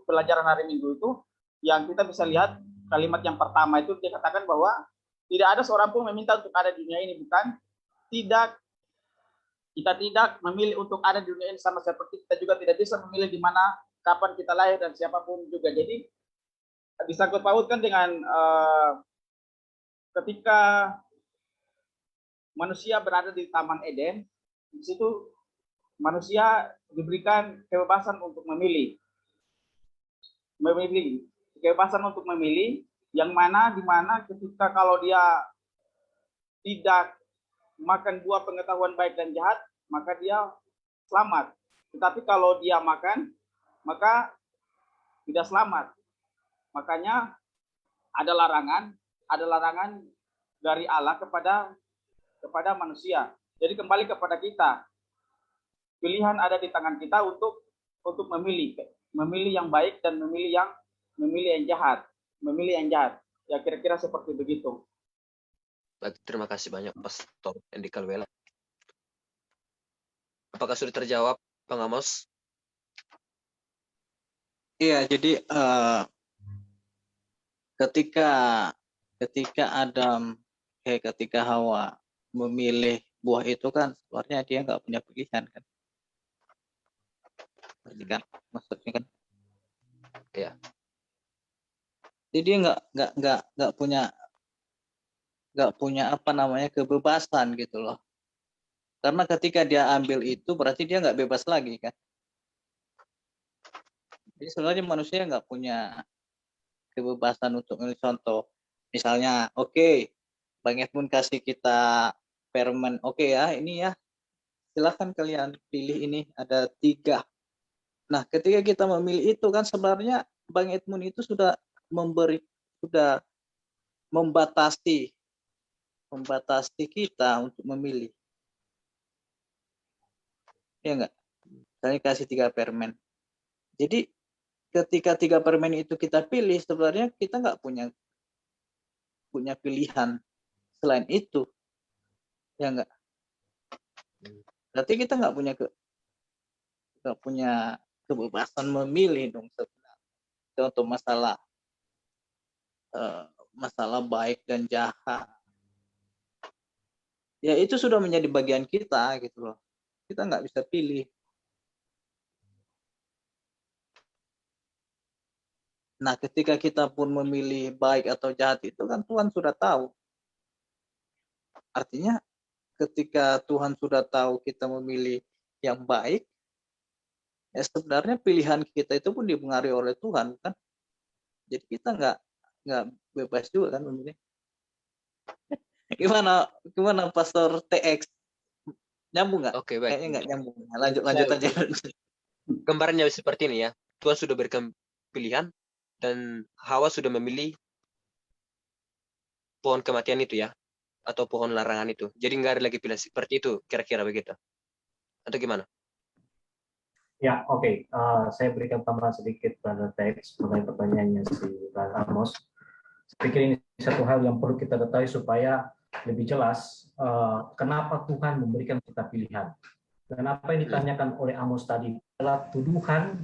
yang kita bisa lihat kalimat yang pertama itu dikatakan bahwa tidak ada seorang pun meminta untuk ada di dunia ini, bukan? Kita tidak memilih untuk ada di dunia ini, sama seperti kita juga tidak bisa memilih di mana, kapan kita lahir dan siapapun juga. Jadi disangkut pautkan dengan ketika manusia berada di Taman Eden, di situ manusia diberikan kebebasan untuk memilih, kebebasan untuk memilih yang mana, di mana ketika kalau dia tidak makan buah pengetahuan baik dan jahat, maka dia selamat. Tetapi kalau dia makan, maka tidak selamat. Makanya ada larangan dari Allah kepada manusia. Jadi kembali kepada kita. Pilihan ada di tangan kita untuk memilih yang baik dan memilih yang jahat. Ya kira-kira seperti begitu. Baik, terima kasih banyak Pastor Endi Kalwela. Apakah sudah terjawab, Bang Amos? Iya, jadi ketika Adam, ketika Hawa memilih buah itu kan sebenarnya dia nggak punya pilihan kan? Berarti kan maksudnya kan? Iya. Jadi dia nggak punya apa namanya kebebasan gitu loh. Karena ketika dia ambil itu berarti dia nggak bebas lagi kan. Jadi sebenarnya manusia nggak punya kebebasan untuk memilih. Contoh misalnya, oke, Bang Edmund kasih kita permen, oke ya, ini ya silahkan kalian pilih, ini ada 3. Nah ketika kita memilih itu kan sebenarnya Bang Edmund itu sudah membatasi kita untuk memilih. Ya enggak? Misalnya kasih 3 permen. Jadi ketika 3 permen itu kita pilih, sebenarnya kita nggak punya pilihan selain itu. Ya enggak? Berarti kita nggak punya kebebasan memilih dong sebenarnya. Untuk masalah baik dan jahat. Ya itu sudah menjadi bagian kita gitu loh. Kita nggak bisa pilih. Nah, ketika kita pun memilih baik atau jahat itu kan Tuhan sudah tahu. Artinya ketika Tuhan sudah tahu kita memilih yang baik, ya sebenarnya pilihan kita itu pun dipengaruhi oleh Tuhan kan. Jadi kita nggak bebas juga kan memilih. Gimana Pastor TX? Nyambung nggak? Oke, baik. Kayaknya nggak nyambung. Lanjut aja. Gambarannya seperti ini ya. Tuhan sudah berikan pilihan dan Hawa sudah memilih pohon kematian itu ya, atau pohon larangan itu. Jadi nggak ada lagi pilihan seperti itu, kira-kira begitu. Atau gimana? Ya, oke. Saya berikan tambahan sedikit pada teks mengenai pertanyaannya si Bang Amos. Saya pikir ini satu hal yang perlu kita ketahui supaya lebih jelas kenapa Tuhan memberikan kita pilihan. Dan apa yang ditanyakan oleh Amos tadi adalah tuduhan.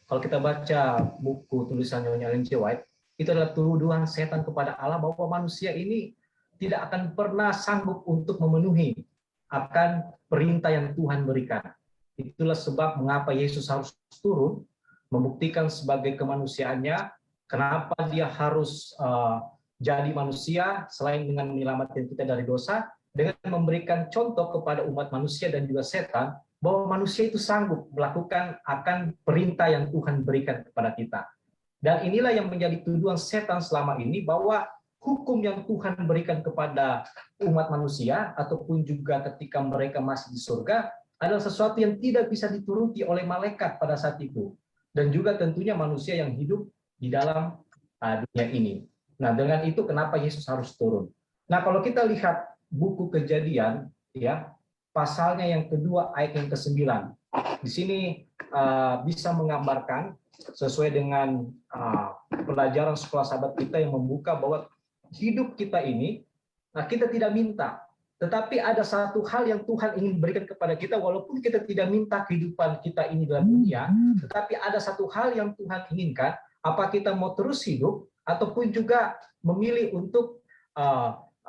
Kalau kita baca buku tulisan Nyonya Ellen G. White, itu adalah tuduhan setan kepada Allah bahwa manusia ini tidak akan pernah sanggup untuk memenuhi akan perintah yang Tuhan berikan. Itulah sebab mengapa Yesus harus turun, membuktikan sebagai kemanusiaannya, kenapa dia harus jadi manusia selain dengan menyelamatkan kita dari dosa, dengan memberikan contoh kepada umat manusia dan juga setan, bahwa manusia itu sanggup melakukan akan perintah yang Tuhan berikan kepada kita. Dan inilah yang menjadi tuduhan setan selama ini, bahwa hukum yang Tuhan berikan kepada umat manusia, ataupun juga ketika mereka masih di surga, adalah sesuatu yang tidak bisa dituruti oleh malaikat pada saat itu. Dan juga tentunya manusia yang hidup di dalam dunia ini. Nah, dengan itu kenapa Yesus harus turun. Nah, kalau kita lihat buku Kejadian, ya, pasalnya yang kedua ayat yang ke-9. Di sini bisa menggambarkan sesuai dengan pelajaran sekolah sahabat kita yang membuka bahwa hidup kita ini, nah kita tidak minta, tetapi ada satu hal yang Tuhan ingin berikan kepada kita, walaupun kita tidak minta kehidupan kita ini dalam dunia, tetapi ada satu hal yang Tuhan inginkan, apa kita mau terus hidup, ataupun juga memilih untuk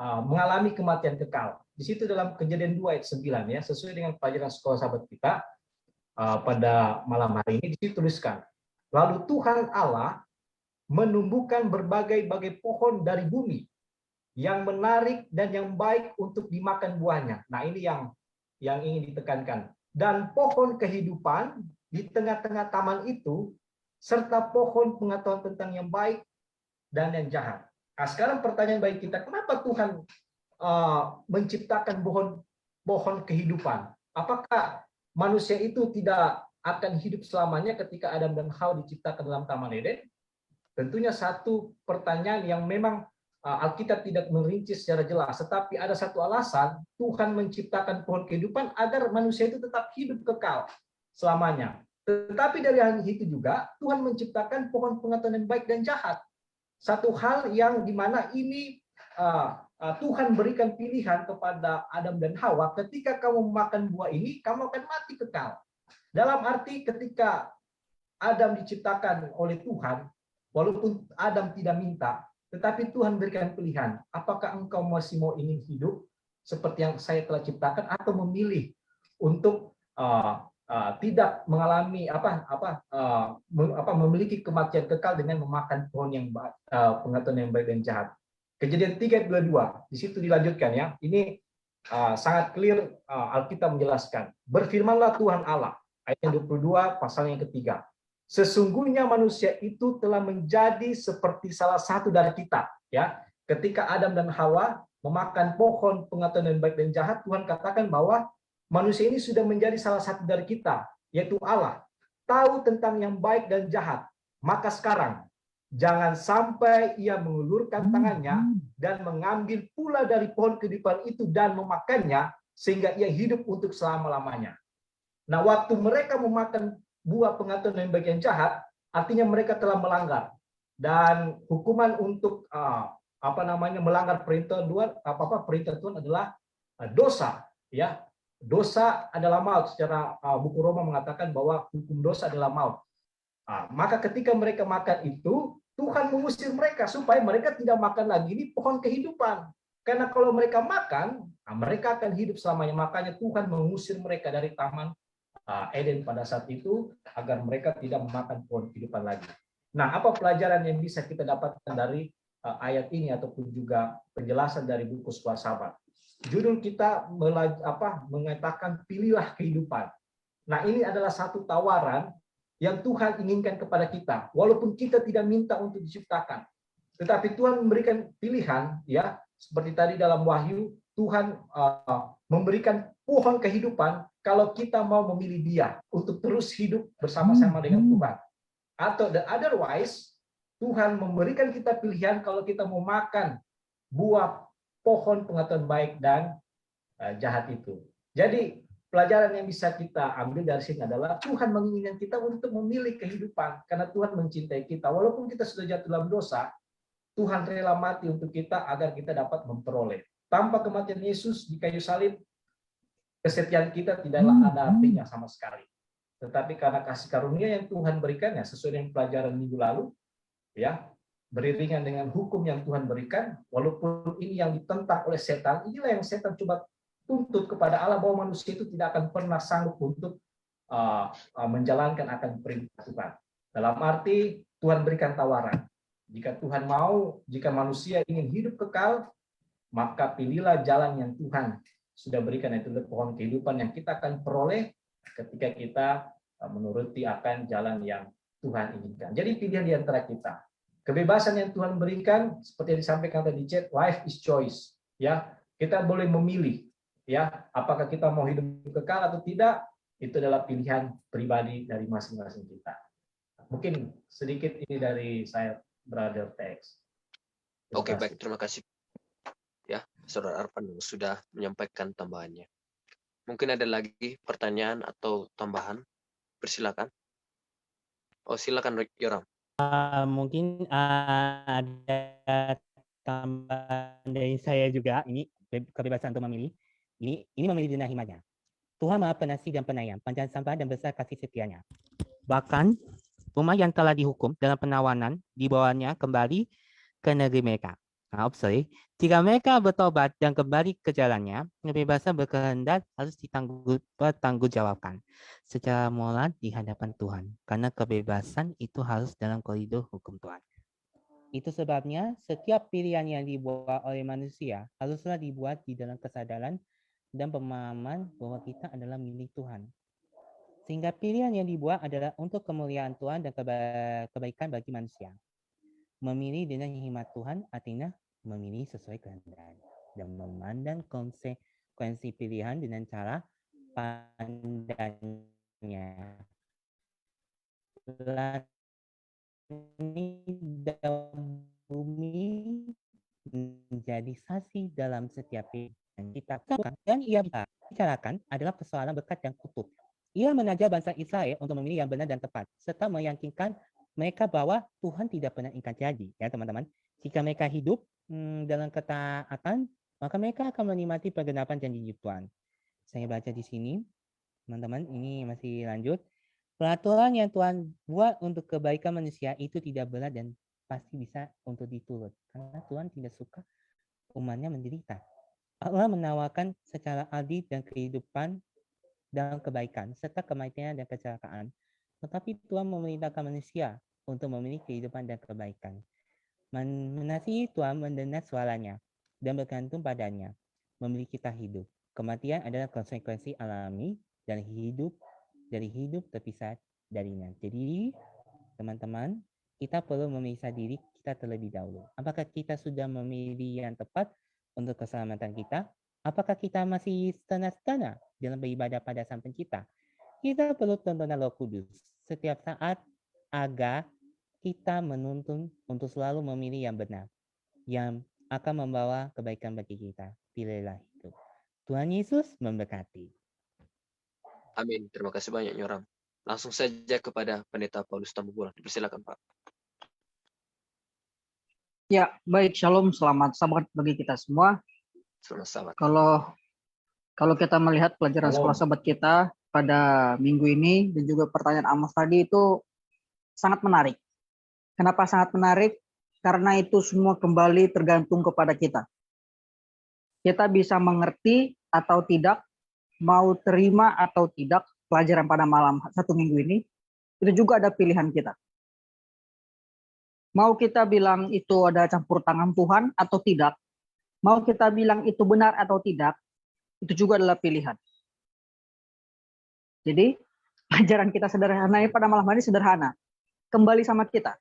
mengalami kematian kekal. Di situ dalam Kejadian 2 ayat 9 ya, sesuai dengan pelajaran sekolah sahabat kita pada malam hari ini, dituliskan, lalu Tuhan Allah menumbuhkan berbagai-bagai pohon dari bumi yang menarik dan yang baik untuk dimakan buahnya. Nah, ini yang ingin ditekankan. Dan pohon kehidupan di tengah-tengah taman itu, serta pohon pengetahuan tentang yang baik dan yang jahat. Nah, sekarang pertanyaan bagi kita, kenapa Tuhan menciptakan pohon kehidupan? Apakah manusia itu tidak akan hidup selamanya ketika Adam dan Hawa diciptakan dalam Taman Eden? Tentunya satu pertanyaan yang memang Alkitab tidak merinci secara jelas, tetapi ada satu alasan Tuhan menciptakan pohon kehidupan agar manusia itu tetap hidup kekal selamanya. Tetapi dari hal itu juga Tuhan menciptakan pohon pengetahuan yang baik dan jahat. Satu hal yang dimana ini Tuhan berikan pilihan kepada Adam dan Hawa, ketika kamu makan buah ini, kamu akan mati kekal. Dalam arti ketika Adam diciptakan oleh Tuhan, walaupun Adam tidak minta, tetapi Tuhan berikan pilihan, apakah engkau masih mau ingin hidup seperti yang saya telah ciptakan, atau memilih untuk tidak mengalami memiliki kematian kekal dengan memakan pohon yang pengetahuan yang baik dan jahat. Kejadian 3:22 di situ dilanjutkan ya. Ini sangat clear, Alkitab menjelaskan. Berfirmanlah Tuhan Allah, ayat 22 pasal yang ketiga. Sesungguhnya manusia itu telah menjadi seperti salah satu dari kita, ya. Ketika Adam dan Hawa memakan pohon pengetahuan yang baik dan jahat, Tuhan katakan bahwa manusia ini sudah menjadi salah satu dari kita, yaitu Allah, tahu tentang yang baik dan jahat. Maka sekarang jangan sampai ia mengulurkan tangannya dan mengambil pula dari pohon kehidupan itu dan memakannya, sehingga ia hidup untuk selama-lamanya. Nah, waktu mereka memakan buah pengetahuan yang baik yang jahat, artinya mereka telah melanggar. Dan hukuman untuk melanggar perintah Tuhan, perintah Tuhan adalah dosa, ya. Dosa adalah maut. Secara buku Roma mengatakan bahwa hukum dosa adalah maut. Maka ketika mereka makan itu, Tuhan mengusir mereka supaya mereka tidak makan lagi di pohon kehidupan. Karena kalau mereka makan, mereka akan hidup selamanya. Makanya Tuhan mengusir mereka dari taman Eden pada saat itu agar mereka tidak memakan pohon kehidupan lagi. Nah, apa pelajaran yang bisa kita dapatkan dari ayat ini ataupun juga penjelasan dari buku Sekolah Sabat? Judul kita mengatakan pilihlah kehidupan. Nah, ini adalah satu tawaran yang Tuhan inginkan kepada kita, walaupun kita tidak minta untuk diciptakan. Tetapi Tuhan memberikan pilihan, ya, seperti tadi dalam Wahyu, Tuhan memberikan pohon kehidupan kalau kita mau memilih Dia untuk terus hidup bersama-sama dengan Tuhan. Atau otherwise, Tuhan memberikan kita pilihan kalau kita mau makan buah pohon pengetahuan baik dan jahat itu. Jadi pelajaran yang bisa kita ambil dari sini adalah Tuhan menginginkan kita untuk memilih kehidupan karena Tuhan mencintai kita. Walaupun kita sudah jatuh dalam dosa, Tuhan rela mati untuk kita agar kita dapat memperoleh. Tanpa kematian Yesus di kayu salib, kesetiaan kita tidaklah ada artinya sama sekali. Tetapi karena kasih karunia yang Tuhan berikan, ya, sesuai dengan pelajaran minggu lalu, ya, beriringan dengan hukum yang Tuhan berikan, walaupun ini yang ditentang oleh setan, inilah yang setan coba tuntut kepada Allah bahwa manusia itu tidak akan pernah sanggup untuk menjalankan akan perintah Tuhan. Dalam arti Tuhan berikan tawaran. Jika Tuhan mau, jika manusia ingin hidup kekal, maka pilihlah jalan yang Tuhan sudah berikan, yaitu pohon kehidupan yang kita akan peroleh ketika kita menuruti akan jalan yang Tuhan inginkan. Jadi pilihan di antara kita. Kebebasan yang Tuhan berikan, seperti yang disampaikan tadi di chat, life is choice. Ya, kita boleh memilih, ya, apakah kita mau hidup kekal atau tidak. Itu adalah pilihan pribadi dari masing-masing kita. Mungkin sedikit ini dari saya, Brother Tex. Oke, baik, terima kasih. Ya, Saudara Arfan yang sudah menyampaikan tambahannya. Mungkin ada lagi pertanyaan atau tambahan? Persilakan. Oh, silakan Yoram. Mungkin ada tambahan dari saya juga. Ini kebebasan untuk memilih. Ini memilih dengan hikmatnya. Tuhan Maha Pengasih dan Penyayang, panjang sabar dan besar kasih setianya. Bahkan umat yang telah dihukum dalam penawanan dibawanya kembali ke negeri mereka. Jika mereka bertobat dan kembali ke jalannya, kebebasan berkehendak harus dipertanggungjawabkan secara moral di hadapan Tuhan. Karena kebebasan itu harus dalam koridor hukum Tuhan. Itu sebabnya setiap pilihan yang dibuat oleh manusia haruslah dibuat di dalam kesadaran dan pemahaman bahwa kita adalah milik Tuhan. Sehingga pilihan yang dibuat adalah untuk kemuliaan Tuhan dan kebaikan bagi manusia. Memilih dengan hikmat Tuhan artinya memilih sesuai kehendak dan memandang konsekuensi pilihan dengan cara pandangnya. Langit dan bumi menjadi saksi dalam setiap pilihan kita dan ia bicarakan adalah persoalan berkat dan kutub. Ia mengajar bangsa Israel untuk memilih yang benar dan tepat serta meyakinkan mereka bahwa Tuhan tidak pernah ingkar janji, ya teman-teman. Jika mereka hidup dalam ketaatan, maka mereka akan menikmati pergenapan janji Tuhan. Saya baca di sini, teman-teman, ini masih lanjut. Peraturan yang Tuhan buat untuk kebaikan manusia itu tidak berat dan pasti bisa untuk diturut. Karena Tuhan tidak suka umatnya menderita. Allah menawarkan secara adil dan kehidupan dalam kebaikan, serta kematian dan kecelakaan. Tetapi Tuhan memerintahkan manusia untuk memilih kehidupan dan kebaikan. Mengasihi Tuhan mendengar suaranya dan bergantung padanya, memilih kita hidup. Kematian adalah konsekuensi alami dari hidup terpisah darinya. Jadi, teman-teman, kita perlu memeriksa diri kita terlebih dahulu. Apakah kita sudah memilih yang tepat untuk keselamatan kita? Apakah kita masih setengah-setengah dalam beribadah pada Sang Pencipta? Kita perlu tuntunan Roh Kudus setiap saat agar kita menuntun untuk selalu memilih yang benar, yang akan membawa kebaikan bagi kita. Pilihlah itu. Tuhan Yesus memberkati. Amin. Terima kasih banyak Nyoram. Langsung saja kepada Pendeta Paulus Tambubulan. Dipersilakan Pak. Ya, baik. Shalom, selamat sabat bagi kita semua. Selamat sabat. Kalau kita melihat pelajaran sekolah sahabat kita pada minggu ini dan juga pertanyaan Amos tadi itu sangat menarik. Kenapa sangat menarik? Karena itu semua kembali tergantung kepada kita. Kita bisa mengerti atau tidak, mau terima atau tidak pelajaran pada malam satu minggu ini, itu juga ada pilihan kita. Mau kita bilang itu ada campur tangan Tuhan atau tidak, mau kita bilang itu benar atau tidak, itu juga adalah pilihan. Jadi, pelajaran kita sederhana pada malam hari sederhana. Kembali sama kita.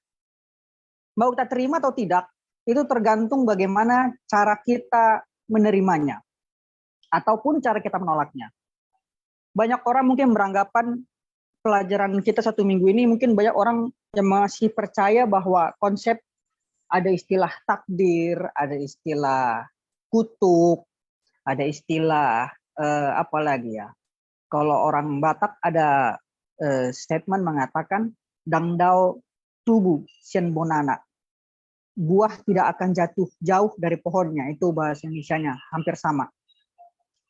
Mau kita terima atau tidak, itu tergantung bagaimana cara kita menerimanya. Ataupun cara kita menolaknya. Banyak orang mungkin beranggapan pelajaran kita satu minggu ini, mungkin banyak orang yang masih percaya bahwa konsep ada istilah takdir, ada istilah kutuk, ada istilah apa lagi ya. Kalau orang Batak ada statement mengatakan dangdao tubuh sien bonana. Buah tidak akan jatuh jauh dari pohonnya. Itu bahasa Indonesianya, hampir sama.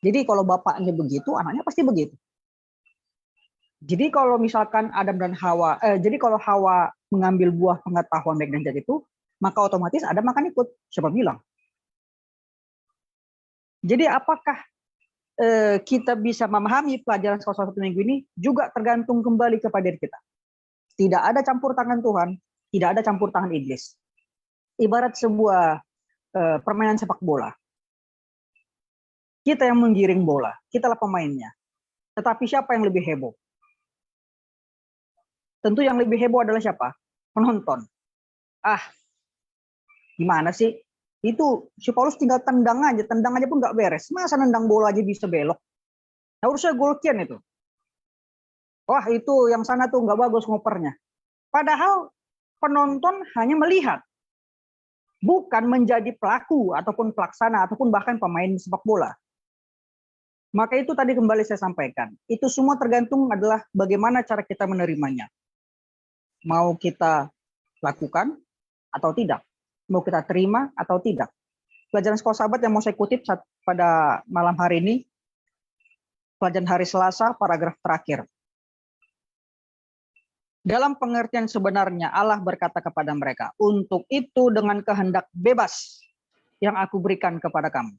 Jadi kalau bapaknya begitu, anaknya pasti begitu. Jadi kalau misalkan Adam dan Hawa, jadi kalau Hawa mengambil buah pengetahuan baik dan jahat itu, maka otomatis Adam akan ikut. Siapa bilang? Jadi apakah kita bisa memahami pelajaran sekolah satu minggu ini juga tergantung kembali kepada diri kita. Tidak ada campur tangan Tuhan, tidak ada campur tangan iblis. Ibarat sebuah permainan sepak bola. Kita yang menggiring bola, kitalah pemainnya. Tetapi siapa yang lebih heboh? Tentu yang lebih heboh adalah siapa? Penonton. Gimana sih? Itu si Paulus tinggal tendang aja pun nggak beres. Masa nendang bola aja bisa belok? Harusnya gol kian itu. Wah itu yang sana tuh nggak bagus ngopernya. Padahal penonton hanya melihat. Bukan menjadi pelaku ataupun pelaksana ataupun bahkan pemain sepak bola. Maka itu tadi kembali saya sampaikan. Itu semua tergantung adalah bagaimana cara kita menerimanya. Mau kita lakukan atau tidak. Mau kita terima atau tidak. Pelajaran sekolah sahabat yang mau saya kutip pada malam hari ini. Pelajaran hari Selasa, paragraf terakhir. Dalam pengertian sebenarnya Allah berkata kepada mereka, untuk itu dengan kehendak bebas yang aku berikan kepada kamu.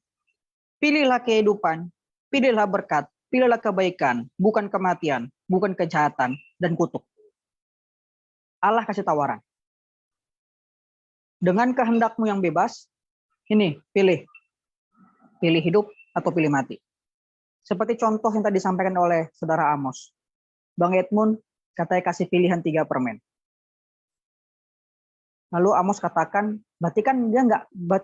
Pilihlah kehidupan, pilihlah berkat, pilihlah kebaikan, bukan kematian, bukan kejahatan, dan kutuk. Allah kasih tawaran. Dengan kehendakmu yang bebas, ini pilih. Pilih hidup atau pilih mati. Seperti contoh yang tadi disampaikan oleh saudara Amos. Bang Edmund katanya kasih pilihan 3 permen. Lalu Amos katakan, berarti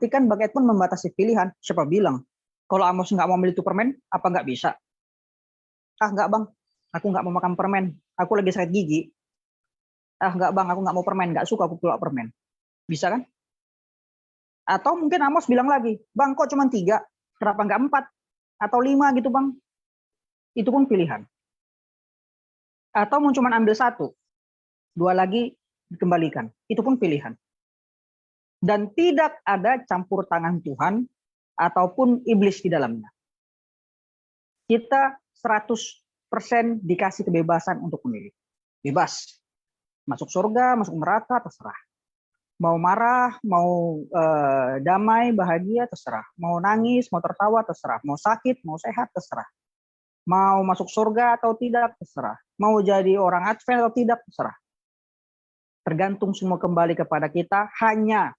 kan Bang Edmund membatasi pilihan. Siapa bilang? Kalau Amos nggak mau milih itu permen, apa nggak bisa? Nggak bang, aku nggak mau makan permen. Aku lagi sakit gigi. Nggak bang, aku nggak mau permen. Nggak suka aku keluar permen. Bisa kan? Atau mungkin Amos bilang lagi, bang kok cuma 3? Kenapa nggak 4? Atau 5 gitu bang? Itu pun pilihan. Atau mau cuma ambil 1, 2 lagi dikembalikan. Itu pun pilihan. Dan tidak ada campur tangan Tuhan ataupun iblis di dalamnya. Kita 100% dikasih kebebasan untuk memilih. Bebas. Masuk surga, masuk neraka, terserah. Mau marah, mau damai, bahagia, terserah. Mau nangis, mau tertawa, terserah. Mau sakit, mau sehat, terserah. Mau masuk surga atau tidak, terserah. Mau jadi orang Advent atau tidak, terserah. Tergantung semua kembali kepada kita, hanya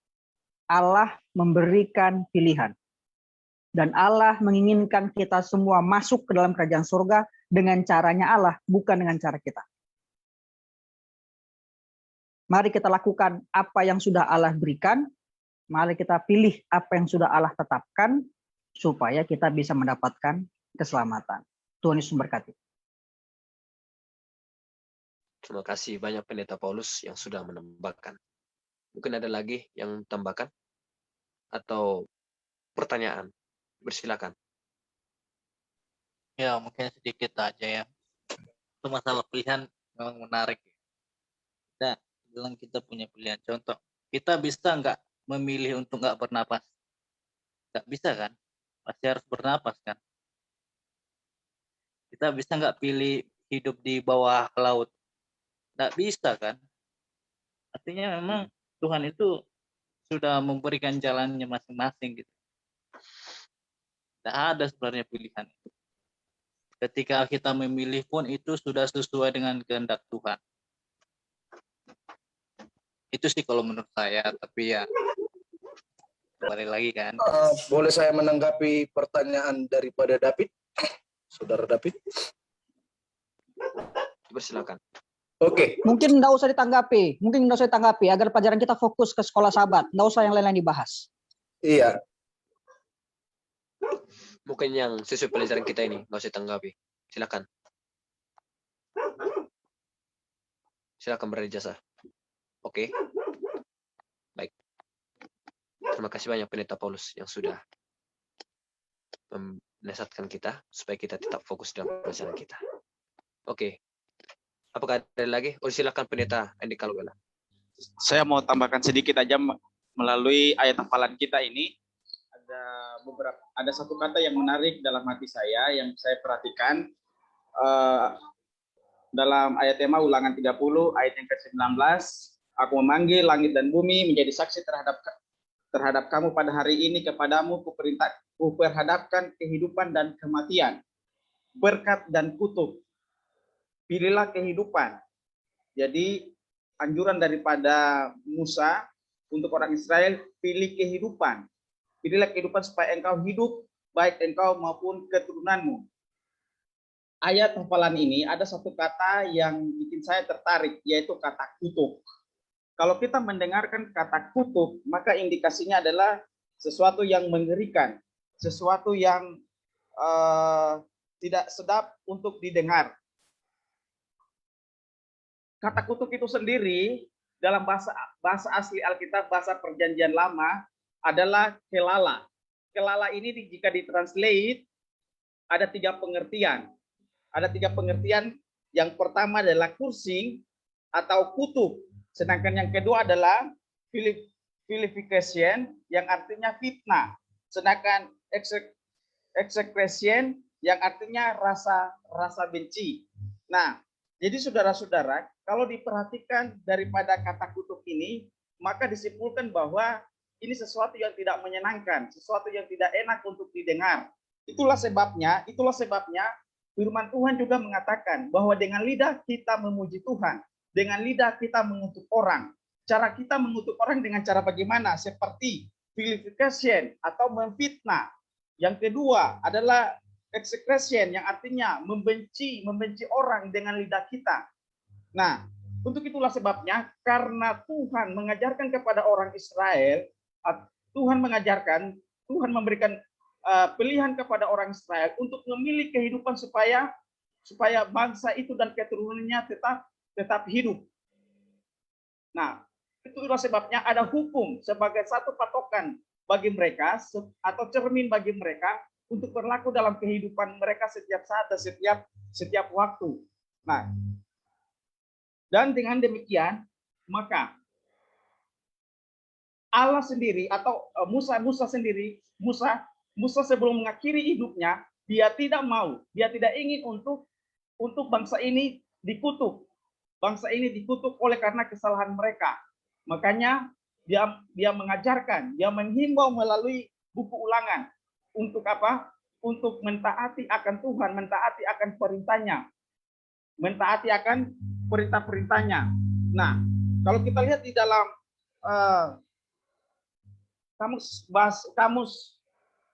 Allah memberikan pilihan. Dan Allah menginginkan kita semua masuk ke dalam kerajaan surga dengan caranya Allah, bukan dengan cara kita. Mari kita lakukan apa yang sudah Allah berikan. Mari kita pilih apa yang sudah Allah tetapkan, supaya kita bisa mendapatkan keselamatan. Tuhan Yesus memberkati. Terima kasih banyak Pendeta Paulus yang sudah menambahkan. Mungkin ada lagi yang tambahkan atau pertanyaan? Bersilakan. Ya, mungkin sedikit aja ya. Itu masalah pilihan memang menarik. Kita bilang kita punya pilihan. Contoh, kita bisa nggak memilih untuk nggak bernapas? Nggak bisa kan? Pasti harus bernapas kan? Kita bisa nggak pilih hidup di bawah laut? Nggak bisa kan? Artinya memang Tuhan itu sudah memberikan jalannya masing-masing gitu. Tidak ada sebenarnya pilihan. Ketika kita memilih pun itu sudah sesuai dengan kehendak Tuhan. Itu sih kalau menurut saya, tapi ya kembali lagi kan. Boleh saya menanggapi pertanyaan daripada David? Saudara David? Persilakan. Oke. Mungkin nggak usah ditanggapi. Mungkin nggak usah ditanggapi agar pelajaran kita fokus ke sekolah sahabat. Nggak usah yang lain-lain dibahas. Iya. Mungkin yang sesuai pelajaran kita ini, nggak usah tanggapi. Silakan. Silakan berjasa. Oke. Baik. Terima kasih banyak Pendeta Paulus yang sudah menasihatkan kita supaya kita tetap fokus dalam pelajaran kita. Oke. Apakah ada lagi? Oh, silakan Pendeta Andi Kalwela. Saya mau tambahkan sedikit aja melalui ayat hafalan kita ini. Ada satu kata yang menarik dalam hati saya yang saya perhatikan dalam ayat tema Ulangan 30 ayat yang ke-19. Aku memanggil langit dan bumi menjadi saksi terhadap kamu pada hari ini, kepadamu kuperhadapkan kehidupan dan kematian, berkat dan kutuk. Pilihlah kehidupan. Jadi anjuran daripada Musa untuk orang Israel, pilih kehidupan. Pilihlah kehidupan supaya engkau hidup, baik engkau maupun keturunanmu. Ayat hafalan ini ada satu kata yang bikin saya tertarik, yaitu kata kutuk. Kalau kita mendengarkan kata kutuk, maka indikasinya adalah sesuatu yang mengerikan, sesuatu yang tidak sedap untuk didengar. Kata kutuk itu sendiri dalam bahasa asli Alkitab, bahasa Perjanjian Lama adalah kelala. Kelala ini jika ditranslate ada 3 pengertian. Ada 3 pengertian. Yang pertama adalah cursing atau kutuk. Sedangkan yang kedua adalah vilification yang artinya fitnah. Sedangkan execration yang artinya rasa benci. Nah, jadi saudara-saudara, kalau diperhatikan daripada kata kutuk ini, maka disimpulkan bahwa ini sesuatu yang tidak menyenangkan, sesuatu yang tidak enak untuk didengar. Itulah sebabnya firman Tuhan juga mengatakan bahwa dengan lidah kita memuji Tuhan, dengan lidah kita mengutuk orang. Cara kita mengutuk orang dengan cara bagaimana? Seperti vilification atau memfitnah. Yang kedua adalah execration yang artinya membenci orang dengan lidah kita. Nah, untuk itulah sebabnya karena Tuhan mengajarkan kepada orang Israel, Tuhan memberikan pilihan kepada orang Israel untuk memilih kehidupan supaya bangsa itu dan keturunannya tetap hidup. Nah, itulah sebabnya ada hukum sebagai satu patokan bagi mereka atau cermin bagi mereka untuk berlaku dalam kehidupan mereka setiap saat dan setiap waktu. Nah, dan dengan demikian maka Allah sendiri atau Musa sebelum mengakhiri hidupnya, dia tidak ingin untuk bangsa ini dikutuk. Bangsa ini dikutuk oleh karena kesalahan mereka. Makanya dia mengajarkan, dia menghimbau melalui buku Ulangan. Untuk apa? Untuk mentaati akan Tuhan, mentaati akan perintahnya. Mentaati akan perintah-perintahnya. Nah, kalau kita lihat di dalam kamus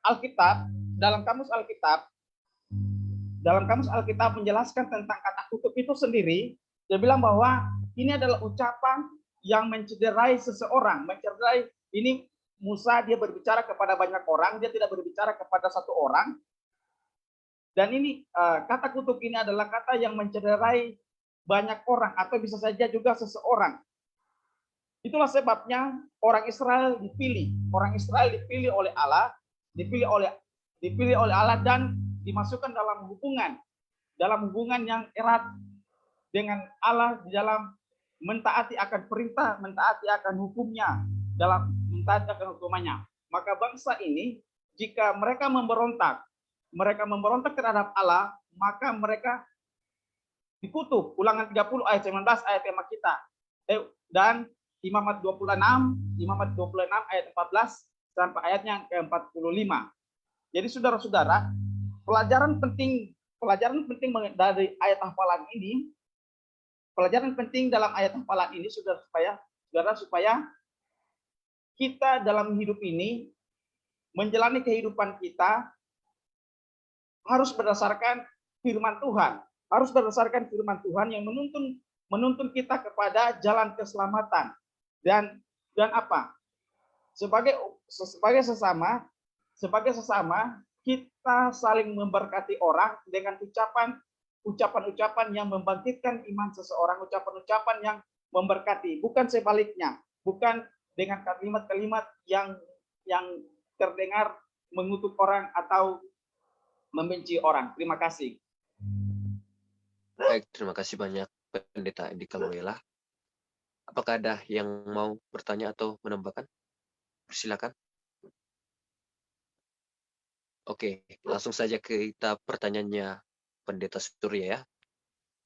Alkitab, dalam kamus Alkitab menjelaskan tentang kata kutuk itu sendiri, dia bilang bahwa ini adalah ucapan yang mencederai seseorang, ini Musa dia berbicara kepada banyak orang, dia tidak berbicara kepada satu orang. Dan ini kata kutuk ini adalah kata yang mencederai banyak orang atau bisa saja juga seseorang. Itulah sebabnya orang Israel dipilih. Orang Israel dipilih oleh Allah, dipilih oleh Allah dan dimasukkan dalam hubungan yang erat dengan Allah di dalam mentaati akan perintah, mentaati akan hukumnya, dalam mentaati akan hukumannya. Maka bangsa ini jika mereka memberontak terhadap Allah, maka mereka dikutuk. Ulangan 30 ayat 19 ayat tema kita. Dan Imamat 26 ayat 14 sampai ayatnya ke-45. Jadi saudara-saudara, pelajaran penting dari ayat hafalan ini, pelajaran penting dalam ayat hafalan ini supaya kita dalam hidup ini menjalani kehidupan kita harus berdasarkan firman Tuhan, yang menuntun kita kepada jalan keselamatan dan apa? Sebagai sesama kita saling memberkati orang dengan ucapan-ucapan yang membangkitkan iman seseorang, ucapan-ucapan yang memberkati, bukan sebaliknya, bukan dengan kalimat-kalimat yang terdengar mengutuk orang atau membenci orang. Terima kasih. Baik, terima kasih banyak Pendeta Edi Kaluela. Apakah ada yang mau bertanya atau menambahkan? Silakan. Oke, langsung saja kita pertanyaannya Pendeta Surya ya.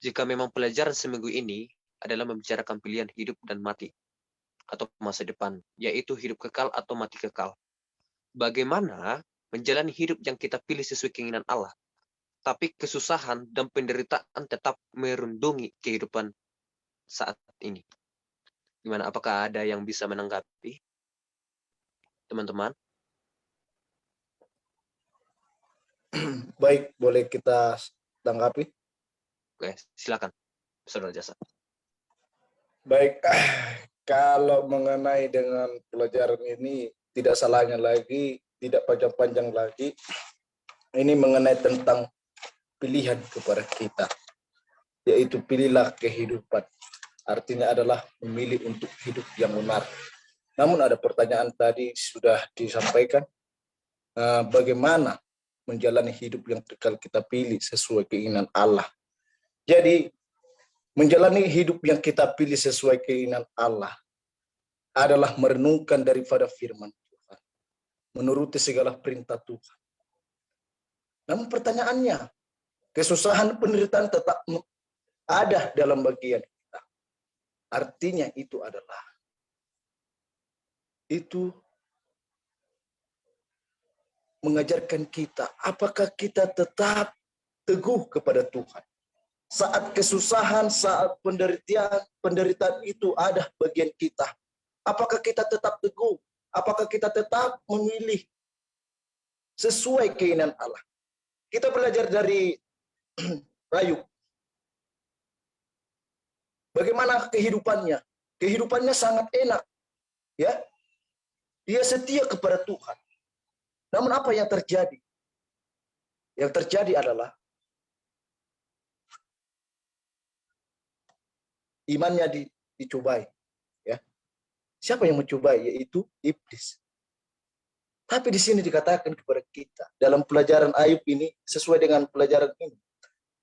Jika memang pelajaran seminggu ini adalah membicarakan pilihan hidup dan mati atau masa depan, yaitu hidup kekal atau mati kekal, bagaimana menjalani hidup yang kita pilih sesuai keinginan Allah, tapi kesusahan dan penderitaan tetap merundungi kehidupan saat ini? Gimana? Apakah ada yang bisa menanggapi, teman-teman? Baik, boleh kita tanggapi? Oke, silakan, Saudara Jasa. Baik, kalau mengenai dengan pelajaran ini, tidak salahnya lagi, tidak panjang-panjang lagi, ini mengenai tentang pilihan kepada kita, yaitu pilihlah kehidupan. Artinya adalah memilih untuk hidup yang benar. Namun ada pertanyaan tadi sudah disampaikan, bagaimana menjalani hidup yang kekal kita pilih sesuai keinginan Allah. Jadi, menjalani hidup yang kita pilih sesuai keinginan Allah adalah merenungkan daripada firman Tuhan, menuruti segala perintah Tuhan. Namun pertanyaannya, kesusahan penderitaan tetap ada dalam bagian kita. Artinya itu mengajarkan kita, apakah kita tetap teguh kepada Tuhan. Saat kesusahan, saat penderitaan itu ada bagian kita. Apakah kita tetap teguh? Apakah kita tetap memilih sesuai keinginan Allah? Kita belajar dari Ayub. Bagaimana kehidupannya? Kehidupannya sangat enak. Ya, dia setia kepada Tuhan. Namun apa yang terjadi? Yang terjadi adalah imannya dicobai. Ya. Siapa yang mencobai? Yaitu iblis. Tapi di sini dikatakan kepada kita dalam pelajaran Ayub ini, sesuai dengan pelajaran ini,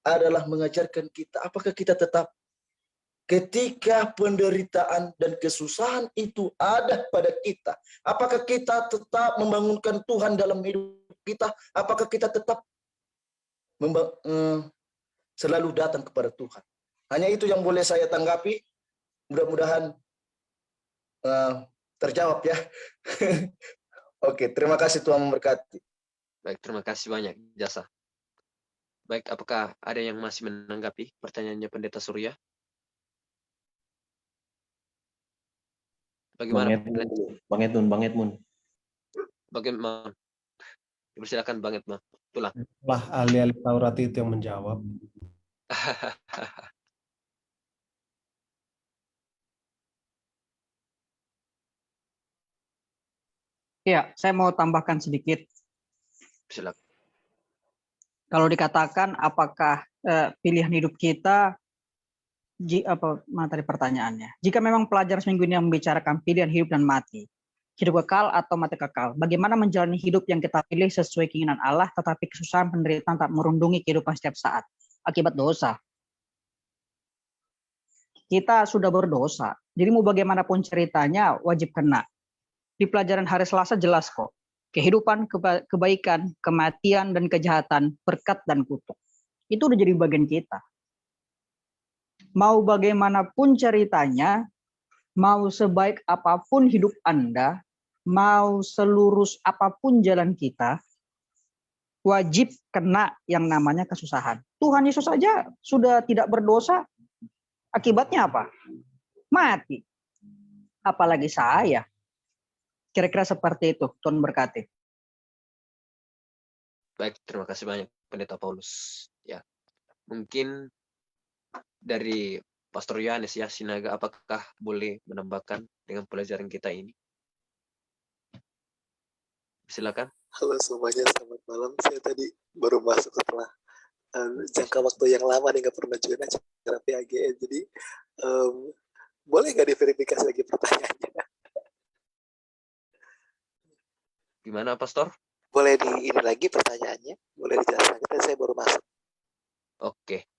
adalah mengajarkan kita apakah kita tetap ketika penderitaan dan kesusahan itu ada pada kita, apakah kita tetap membangunkan Tuhan dalam hidup kita, apakah kita tetap selalu datang kepada Tuhan. Hanya itu yang boleh saya tanggapi. Mudah-mudahan terjawab ya. Oke, terima kasih, Tuhan memberkati. Baik, terima kasih banyak Jasa. Baik, apakah ada yang masih menanggapi pertanyaannya Pendeta Surya? Bagaimana? Bang Edmund. Bagaimana? Silakan Bang Edmund. Tulang. Lah ahli-ahli Taurat itu yang menjawab. Ya, saya mau tambahkan sedikit. Silakan. Kalau dikatakan apakah pilihan hidup kita, mana tadi pertanyaannya? Jika memang pelajaran seminggu ini membicarakan pilihan hidup dan mati, hidup kekal atau mati kekal, bagaimana menjalani hidup yang kita pilih sesuai keinginan Allah, tetapi kesusahan penderitaan tak merundungi kehidupan setiap saat akibat dosa? Kita sudah berdosa. Jadi mau bagaimanapun ceritanya wajib kena. Di pelajaran hari Selasa jelas kok. Kehidupan, kebaikan, kematian, dan kejahatan, berkat dan kutuk. Itu udah jadi bagian kita. Mau bagaimanapun ceritanya, mau sebaik apapun hidup Anda, mau selurus apapun jalan kita, wajib kena yang namanya kesusahan. Tuhan Yesus saja sudah tidak berdosa, akibatnya apa? Mati. Apalagi saya. Kira-kira seperti itu, Tuhan berkati. Baik, terima kasih banyak Pendeta Paulus. Ya, mungkin dari Pastor Yohanes ya, Sinaga, apakah boleh menambahkan dengan pelajaran kita ini? Silakan. Halo semuanya, selamat malam. Saya tadi baru masuk setelah jangka waktu yang lama nih nggak pernah join acara PAGN. Jadi boleh nggak diverifikasi lagi pertanyaannya? Gimana, Pastor? Boleh di ini lagi pertanyaannya? Boleh dijelaskan? Kita saya baru masuk. Oke,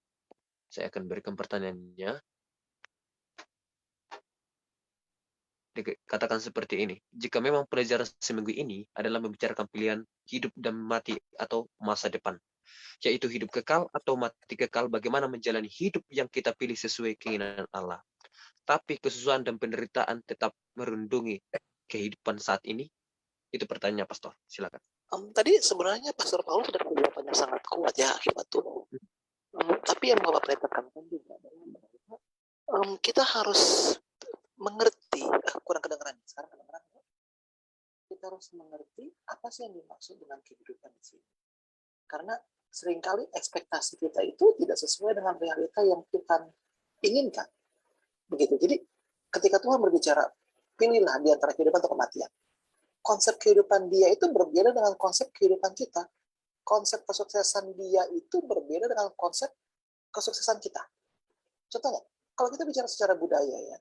saya akan berikan pertanyaannya. Dikatakan seperti ini, jika memang pelajaran seminggu ini adalah membicarakan pilihan hidup dan mati atau masa depan, yaitu hidup kekal atau mati kekal, bagaimana menjalani hidup yang kita pilih sesuai keinginan Allah. Tapi kesusahan dan penderitaan tetap merundungi kehidupan saat ini. Itu pertanyaan Pastor, silakan. Tadi sebenarnya Pastor Paulus sudah penjelasannya sangat kuat ya akibat itu. Tapi yang Bapak tekankan juga adalah kita harus mengerti, kurang kedengeran sekarang kedengeran. Kita harus mengerti apa sih yang dimaksud dengan kehidupan di sini. Karena seringkali ekspektasi kita itu tidak sesuai dengan realita yang Tuhan inginkan. Begitu. Jadi ketika Tuhan berbicara, pilihlah di antara kehidupan atau kematian. Konsep kehidupan dia itu berbeda dengan konsep kehidupan kita. Konsep kesuksesan dia itu berbeda dengan konsep kesuksesan kita. Contohnya, kalau kita bicara secara budaya ya,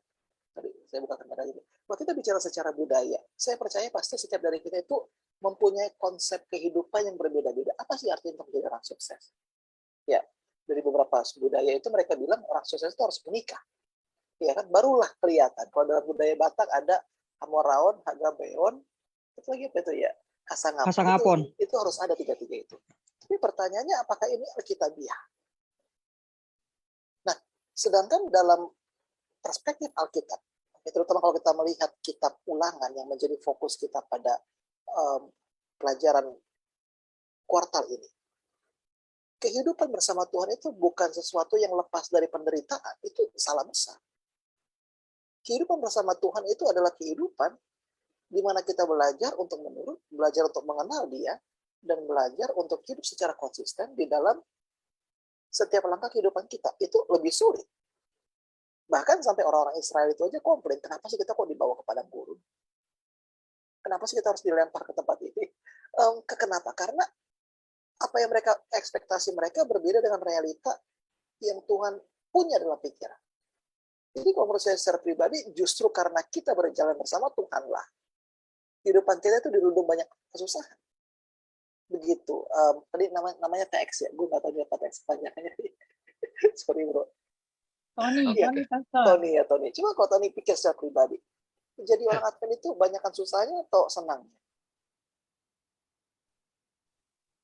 tadi saya bukakan pada ini. Kalau kita bicara secara budaya, saya percaya pasti setiap dari kita itu mempunyai konsep kehidupan yang berbeda-beda. Apa sih artinya untuk menjadi orang sukses? Ya, dari beberapa budaya itu mereka bilang orang sukses itu harus menikah. Ya kan, barulah kelihatan. Kalau dalam budaya Batak ada Hamoraon, Hagabeon, itu lagi apa itu ya? Kasangapon. Itu harus ada tiga-tiga itu. Tapi pertanyaannya apakah ini Alkitabiah? Nah, sedangkan dalam perspektif Alkitab, terutama kalau kita melihat kitab Ulangan yang menjadi fokus kita pada pelajaran kuartal ini, kehidupan bersama Tuhan itu bukan sesuatu yang lepas dari penderitaan. Itu salah besar. Kehidupan bersama Tuhan itu adalah kehidupan di mana kita belajar untuk menurut, belajar untuk mengenal Dia, dan belajar untuk hidup secara konsisten di dalam setiap langkah kehidupan kita. Itu lebih sulit. Bahkan sampai orang-orang Israel itu aja komplain, kenapa sih kita kok dibawa ke padang gurun? Kenapa sih kita harus dilempar ke tempat ini? Kenapa? Karena apa yang mereka ekspektasi mereka berbeda dengan realita yang Tuhan punya dalam pikiran. Jadi kalau menurut saya secara pribadi, justru karena kita berjalan bersama Tuhanlah, kehidupan kita itu dirundung banyak kesusahan. Begitu. Tadi namanya TX ya. Gue nggak tahu apa TX panjangnya. Sorry bro. Tony, Iya, Tony Pastor. Tony. Cuma kalau Tony pikir secara pribadi, jadi orang Advent itu banyakkan susahnya atau senangnya?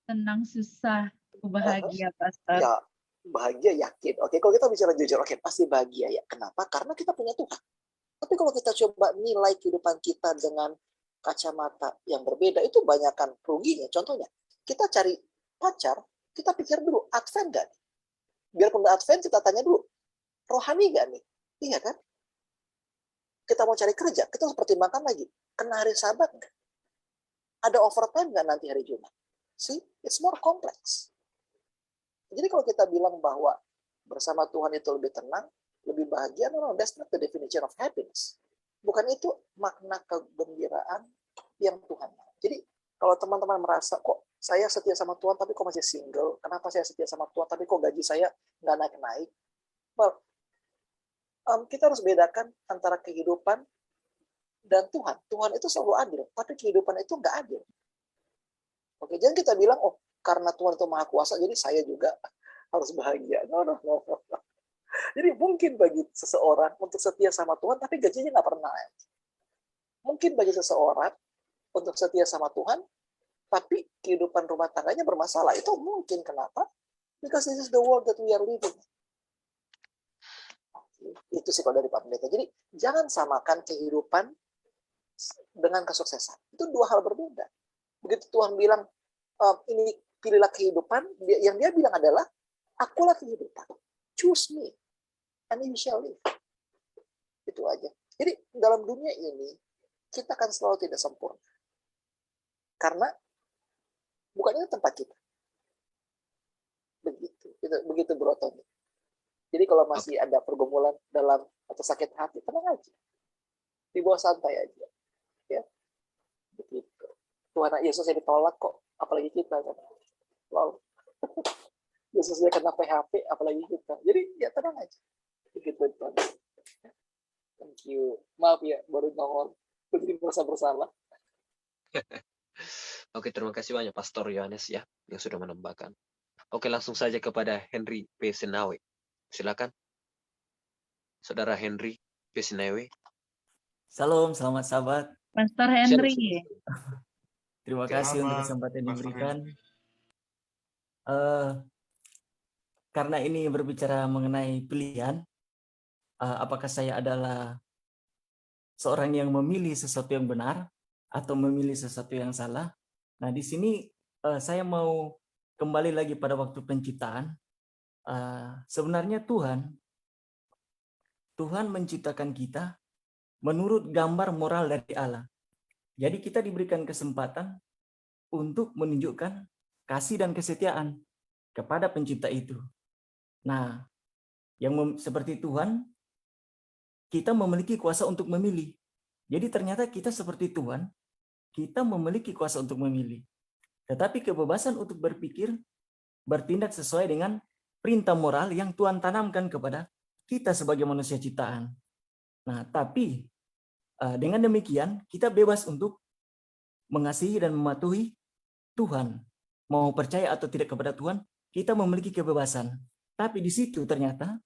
Senang, susah, bahagia, Pastor. Ya, bahagia yakin. Oke, kalau kita bicara jujur, oke, pasti bahagia ya. Kenapa? Karena kita punya Tuhan. Tapi kalau kita coba nilai kehidupan kita dengan kacamata yang berbeda, itu banyakkan ruginya. Contohnya, kita cari pacar, kita pikir dulu, Advent gak nih? Biarpun Advent, kita tanya dulu, rohani gak nih? Iya kan? Kita mau cari kerja, kita harus pertimbangkan lagi, kena hari Sabat nggak? Ada overtime nggak nanti hari Jumat? See, it's more complex. Jadi kalau kita bilang bahwa bersama Tuhan itu lebih tenang, lebih bahagia, no, that's not the definition of happiness. Bukan itu makna kegembiraan yang Tuhan mau. Jadi kalau teman-teman merasa, kok saya setia sama Tuhan tapi kok masih single, kenapa saya setia sama Tuhan tapi kok gaji saya nggak naik-naik? Well, kita harus bedakan antara kehidupan dan Tuhan. Tuhan itu selalu adil, tapi kehidupan itu nggak adil. Oke, jangan kita bilang, oh karena Tuhan itu maha kuasa, jadi saya juga harus bahagia. No. Jadi mungkin bagi seseorang untuk setia sama Tuhan, tapi gajinya nggak pernah. Mungkin bagi seseorang untuk setia sama Tuhan, tapi kehidupan rumah tangganya bermasalah. Itu mungkin. Kenapa? Because this is the world that we are living. Itu sih kalau dari Pak Pendeta. Jadi jangan samakan kehidupan dengan kesuksesan. Itu dua hal berbeda. Begitu Tuhan bilang, ini pilihlah kehidupan, yang dia bilang adalah, akulah kehidupan. Choose me, and you shall live. Itu aja. Jadi dalam dunia ini, kita akan selalu tidak sempurna. Karena bukan itu tempat kita. Begitu Bro Tony. Jadi kalau masih ada pergumulan dalam atau sakit hati, tenang aja. Di bawah santai aja. Ya. Begitu. Tuhan Yesus yang ditolak kok, apalagi kita kan. Wow. Yesusnya kena PHP, apalagi kita. Jadi ya tenang aja. Begitu Tuhan. Thank you. Maaf ya, baru nongol. Jadi merasa bersalah. Oke, terima kasih banyak Pastor Yohanes ya yang sudah menambahkan. Oke, langsung saja kepada Henry P. Senawe. Silakan. Saudara Henry P. Senawe. Salam, selamat sahabat. Pastor Henry. Terima kasih untuk kesempatan yang diberikan. Karena ini berbicara mengenai pilihan, apakah saya adalah seorang yang memilih sesuatu yang benar atau memilih sesuatu yang salah? Nah, di sini saya mau kembali lagi pada waktu penciptaan. Sebenarnya Tuhan menciptakan kita menurut gambar moral dari Allah. Jadi kita diberikan kesempatan untuk menunjukkan kasih dan kesetiaan kepada pencipta itu. Nah, seperti Tuhan, kita memiliki kuasa untuk memilih. Jadi ternyata kita seperti Tuhan, kita memiliki kuasa untuk memilih. Tetapi kebebasan untuk berpikir, bertindak sesuai dengan perintah moral yang Tuhan tanamkan kepada kita sebagai manusia ciptaan. Nah, tapi dengan demikian kita bebas untuk mengasihi dan mematuhi Tuhan. Mau percaya atau tidak kepada Tuhan, kita memiliki kebebasan. Tapi di situ ternyata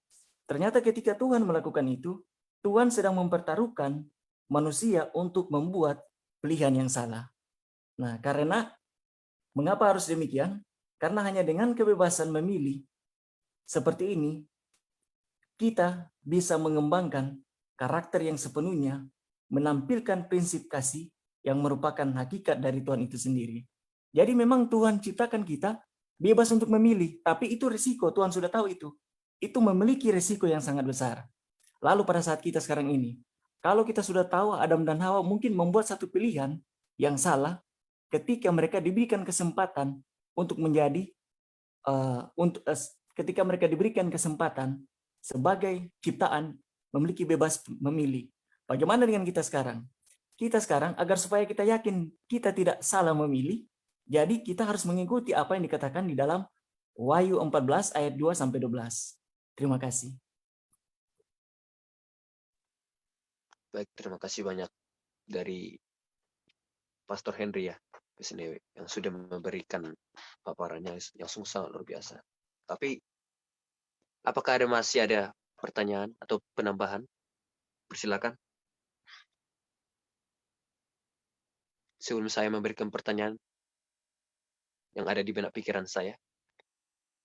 ketika Tuhan melakukan itu, Tuhan sedang mempertaruhkan manusia untuk membuat pilihan yang salah. Nah, karena mengapa harus demikian? Karena hanya dengan kebebasan memilih seperti ini, kita bisa mengembangkan karakter yang sepenuhnya, menampilkan prinsip kasih yang merupakan hakikat dari Tuhan itu sendiri. Jadi memang Tuhan ciptakan kita bebas untuk memilih, tapi itu risiko, Tuhan sudah tahu itu. Itu memiliki risiko yang sangat besar. Lalu pada saat kita sekarang ini, kalau kita sudah tahu Adam dan Hawa mungkin membuat satu pilihan yang salah ketika mereka diberikan kesempatan untuk menjadi, ketika mereka diberikan kesempatan sebagai ciptaan memiliki bebas memilih. Bagaimana dengan kita sekarang? Kita sekarang agar supaya kita yakin kita tidak salah memilih, jadi kita harus mengikuti apa yang dikatakan di dalam Wahyu 14 ayat 2 sampai 12. Terima kasih. Baik, terima kasih banyak dari Pastor Henry ya, Senawe, yang sudah memberikan paparannya yang sungguh sangat luar biasa. Tapi apakah masih ada pertanyaan atau penambahan? Persilakan. Sebelum saya memberikan pertanyaan yang ada di benak pikiran saya,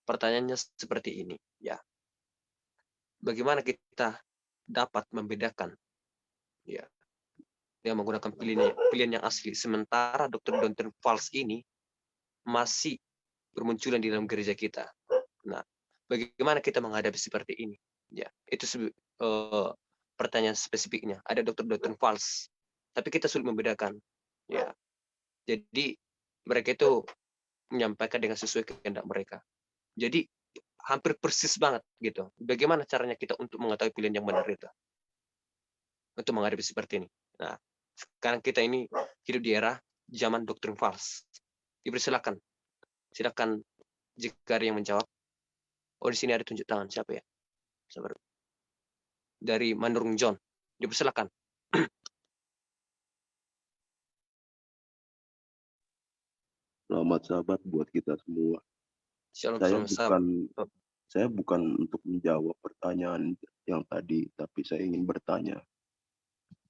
pertanyaannya seperti ini, ya. Bagaimana kita dapat membedakan, ya, yang menggunakan pilihan yang asli, sementara doktrin false ini masih bermunculan di dalam gereja kita. Nah, bagaimana kita menghadapi seperti ini? Ya, itu pertanyaan spesifiknya. Ada doktrin false, tapi kita sulit membedakan. Ya, jadi mereka itu menyampaikan dengan sesuai kehendak mereka. Jadi hampir persis banget gitu. Bagaimana caranya kita untuk mengetahui pilihan yang benar itu? Untuk menghadapi seperti ini. Nah, sekarang kita ini hidup di era zaman doktrin false. Dipersilakan. Silakan jika ada yang menjawab. Oh, di sini ada tunjuk tangan. Siapa ya? Sabar. Dari Manurung John. Dipersilakan. Selamat sahabat buat kita semua. Shalom, Saya shalom, bukan Saya bukan untuk menjawab pertanyaan yang tadi, tapi saya ingin bertanya.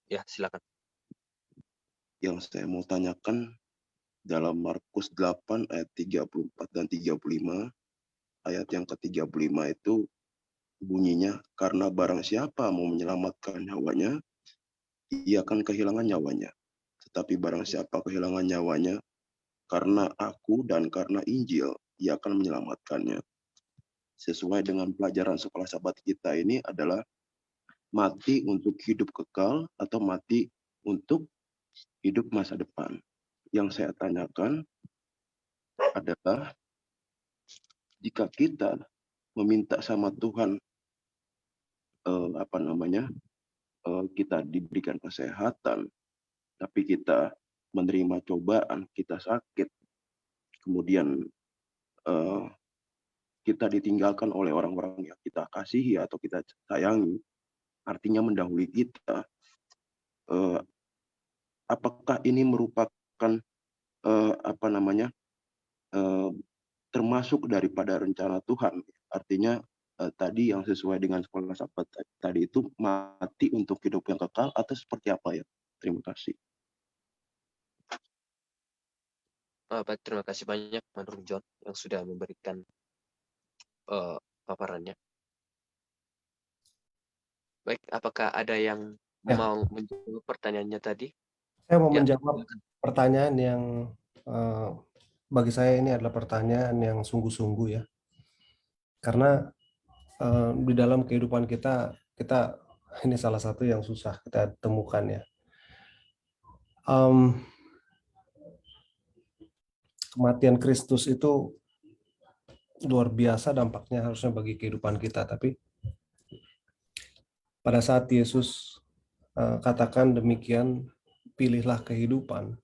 Ya, silakan. Yang saya mau tanyakan dalam Markus 8 ayat 34 dan 35, ayat yang ke-35 itu bunyinya, karena barang siapa mau menyelamatkan nyawanya, ia akan kehilangan nyawanya. Tetapi barang siapa kehilangan nyawanya, karena aku dan karena Injil, ia akan menyelamatkannya. Sesuai dengan pelajaran sekolah sahabat kita ini adalah mati untuk hidup kekal atau mati untuk hidup masa depan. Yang saya tanyakan adalah jika kita meminta sama Tuhan kita diberikan kesehatan, tapi kita menerima cobaan, kita sakit, kemudian kita ditinggalkan oleh orang-orang yang kita kasihi atau kita sayangi, artinya mendahului kita. Apakah ini merupakan termasuk daripada rencana Tuhan? Artinya tadi yang sesuai dengan sekolah sahabat tadi itu mati untuk hidup yang kekal atau seperti apa ya? Terima kasih. Baik, terima kasih banyak Manurung John yang sudah memberikan paparannya. Baik, apakah ada yang mau menjawab pertanyaannya tadi? Saya mau menjawab pertanyaan yang bagi saya ini adalah pertanyaan yang sungguh-sungguh ya. Karena di dalam kehidupan kita ini salah satu yang susah kita temukan ya. Kematian Kristus itu luar biasa dampaknya harusnya bagi kehidupan kita, tapi pada saat Yesus katakan demikian, pilihlah kehidupan.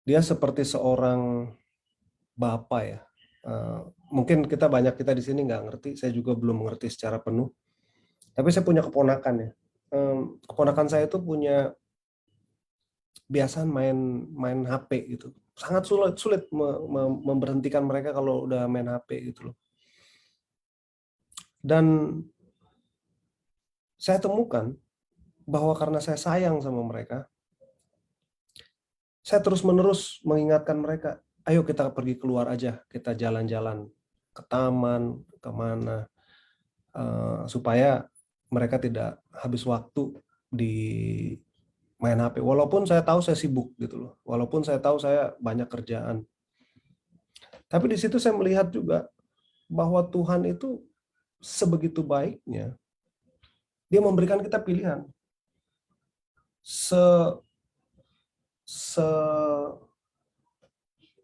Dia seperti seorang bapa ya. Mungkin kita di sini nggak ngerti, saya juga belum mengerti secara penuh. Tapi saya punya keponakan ya. Keponakan saya itu punya kebiasaan main HP gitu. Sangat sulit memberhentikan mereka kalau udah main HP gitu loh. Dan saya temukan bahwa karena saya sayang sama mereka, saya terus-menerus mengingatkan mereka, ayo kita pergi keluar aja, kita jalan-jalan ke taman, kemana, supaya mereka tidak habis waktu di main HP. Walaupun saya tahu saya sibuk gitu loh, walaupun saya tahu saya banyak kerjaan. Tapi di situ saya melihat juga bahwa Tuhan itu sebegitu baiknya, Dia memberikan kita pilihan.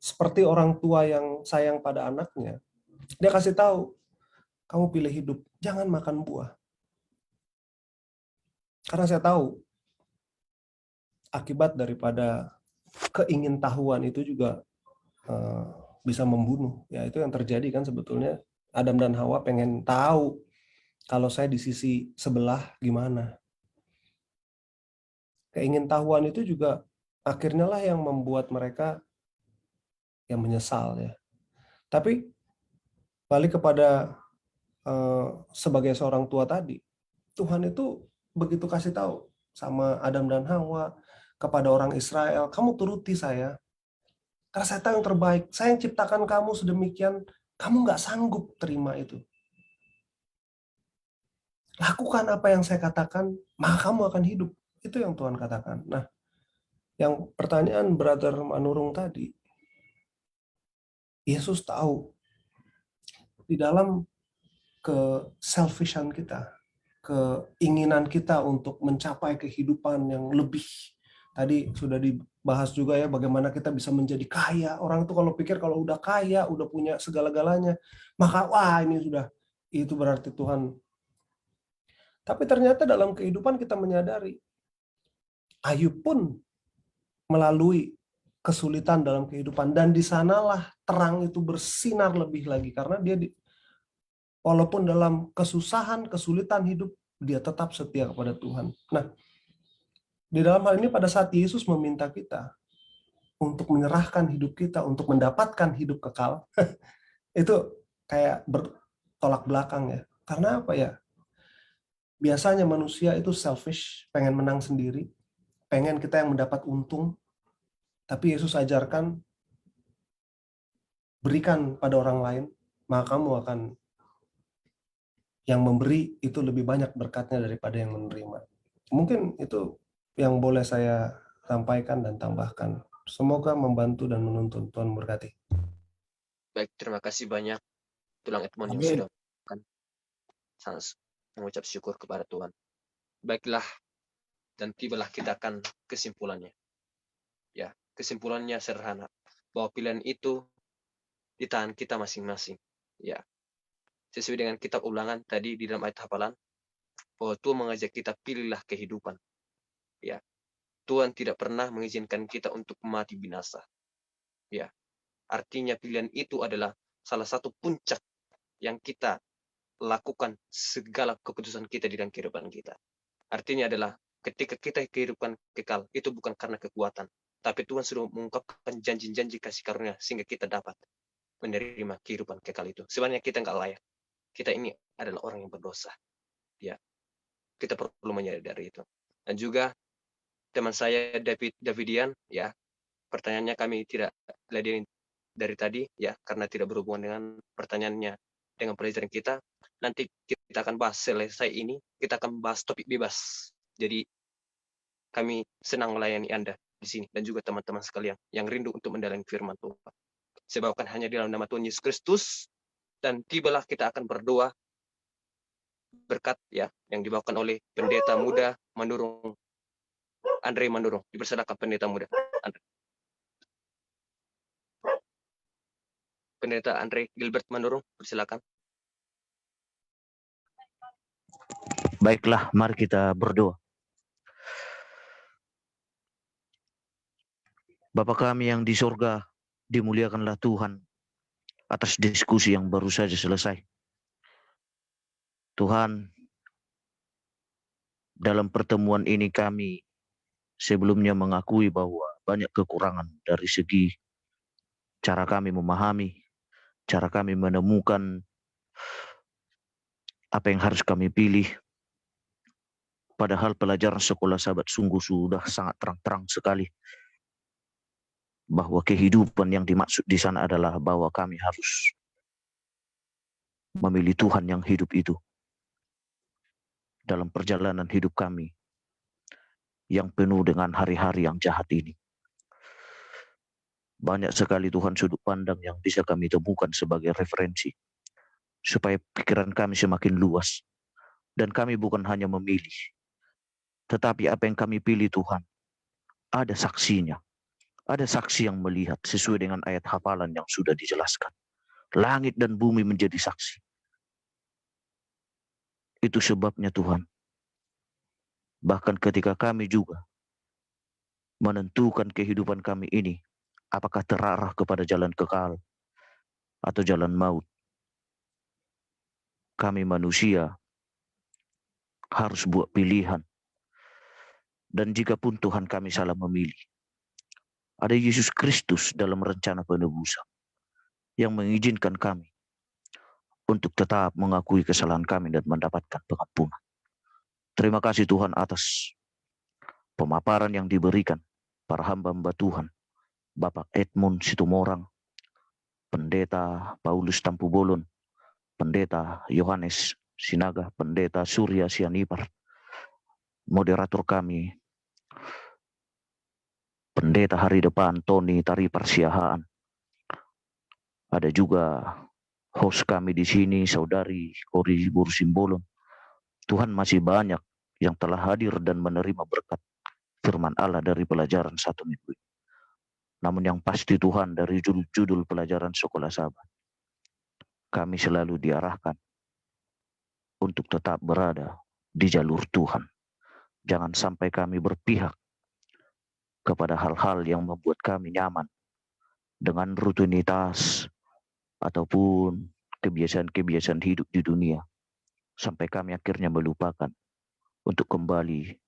Seperti orang tua yang sayang pada anaknya, Dia kasih tahu, kamu pilih hidup, jangan makan buah. Karena saya tahu akibat daripada keingintahuan itu juga bisa membunuh. Ya, itu yang terjadi kan sebetulnya. Adam dan Hawa pengen tahu kalau saya di sisi sebelah gimana. Keingintahuan itu juga akhirnya lah yang membuat mereka yang menyesal ya. Tapi balik kepada sebagai seorang tua tadi, Tuhan itu begitu kasih tahu sama Adam dan Hawa, kepada orang Israel, kamu turuti saya. Karena saya tahu yang terbaik. Saya yang ciptakan kamu sedemikian, kamu nggak sanggup terima itu. Lakukan apa yang saya katakan, maka kamu akan hidup. Itu yang Tuhan katakan. Nah, yang pertanyaan Brother Manurung tadi, Yesus tahu di dalam ke-selfishan kita, keinginan kita untuk mencapai kehidupan yang lebih. Tadi sudah dibahas juga ya bagaimana kita bisa menjadi kaya. Orang itu kalau pikir kalau udah kaya, udah punya segala-galanya, maka wah ini sudah, itu berarti Tuhan. Tapi ternyata dalam kehidupan kita menyadari, Ayub pun melalui kesulitan dalam kehidupan. Dan di sanalah terang itu bersinar lebih lagi. Karena dia walaupun dalam kesusahan, kesulitan hidup, dia tetap setia kepada Tuhan. Nah, di dalam hal ini pada saat Yesus meminta kita untuk menyerahkan hidup kita, untuk mendapatkan hidup kekal, itu kayak bertolak belakang ya. Karena apa ya? Biasanya manusia itu selfish, pengen menang sendiri, pengen kita yang mendapat untung. Tapi Yesus ajarkan, berikan pada orang lain, maka kamu akan yang memberi itu lebih banyak berkatnya daripada yang menerima. Mungkin itu yang boleh saya sampaikan dan tambahkan. Semoga membantu dan menuntun. Tuhan berkati. Baik, terima kasih banyak Tulang Edmond yang Amin. sudah kan sangat mengucap syukur kepada Tuhan. Baiklah, dan tibalah kita akan kesimpulannya. Ya, kesimpulannya sederhana, bahwa pilihan itu di tangan kita masing-masing. Ya, sesuai dengan kitab Ulangan tadi di dalam ayat hafalan, bahwa Tuhan mengajak kita pilihlah kehidupan. Ya, Tuhan tidak pernah mengizinkan kita untuk mati binasa. Ya, artinya pilihan itu adalah salah satu puncak yang kita lakukan segala keputusan kita di dalam kehidupan kita. Artinya adalah ketika kita kehidupan kekal, itu bukan karena kekuatan, tapi Tuhan sudah mengungkapkan janji-janji kasih karunia sehingga kita dapat menerima kehidupan kekal itu. Sebenarnya kita nggak layak. Kita ini adalah orang yang berdosa. Ya, kita perlu menyadari itu. Dan juga teman saya Davidian, ya, pertanyaannya kami tidak ladeni dari tadi, ya, karena tidak berhubungan dengan pertanyaannya dengan pelajaran kita. Nanti kita akan bahas selesai ini, kita akan bahas topik bebas. Jadi kami senang melayani Anda di sini dan juga teman-teman sekalian yang rindu untuk mendalami firman Tuhan. Saya bawakan hanya di dalam nama Tuhan Yesus Kristus, dan tibalah kita akan berdoa berkat ya yang dibawakan oleh pendeta muda Manurung, Andre Manurung. Dipersilakan pendeta muda Andre. Pendeta Andre Gilbert Manurung, persilakan. Baiklah, mari kita berdoa. Bapa kami yang di surga, dimuliakanlah Tuhan atas diskusi yang baru saja selesai. Tuhan, dalam pertemuan ini kami sebelumnya mengakui bahwa banyak kekurangan dari segi cara kami memahami, cara kami menemukan apa yang harus kami pilih. Padahal pelajaran sekolah sahabat sungguh sudah sangat terang-terang sekali bahwa kehidupan yang dimaksud di sana adalah bahwa kami harus memilih Tuhan yang hidup itu dalam perjalanan hidup kami yang penuh dengan hari-hari yang jahat ini. Banyak sekali Tuhan sudut pandang yang bisa kami temukan sebagai referensi supaya pikiran kami semakin luas, dan kami bukan hanya memilih, tetapi apa yang kami pilih Tuhan ada saksinya. Ada saksi yang melihat sesuai dengan ayat hafalan yang sudah dijelaskan. Langit dan bumi menjadi saksi. Itu sebabnya Tuhan, bahkan ketika kami juga menentukan kehidupan kami ini, apakah terarah kepada jalan kekal atau jalan maut, kami manusia harus buat pilihan. Dan jika pun Tuhan kami salah memilih, ada Yesus Kristus dalam rencana penebusan yang mengizinkan kami untuk tetap mengakui kesalahan kami dan mendapatkan pengampunan. Terima kasih Tuhan atas pemaparan yang diberikan para hamba-hamba Tuhan, Bapak Edmund Situmorang, Pendeta Paulus Tampubolon, Pendeta Yohanes Sinaga, Pendeta Surya Sianipar, moderator kami, Pendeta Hari Depan Tony Taripar Siahaan. Ada juga host kami di sini, Saudari Kori Bursimbolon. Tuhan masih banyak yang telah hadir dan menerima berkat firman Allah dari pelajaran satu minggu. Namun yang pasti Tuhan, dari judul pelajaran sekolah sahabat, kami selalu diarahkan untuk tetap berada di jalur Tuhan. Jangan sampai kami berpihak kepada hal-hal yang membuat kami nyaman dengan rutinitas ataupun kebiasaan-kebiasaan hidup di dunia, sampai kami akhirnya melupakan untuk kembali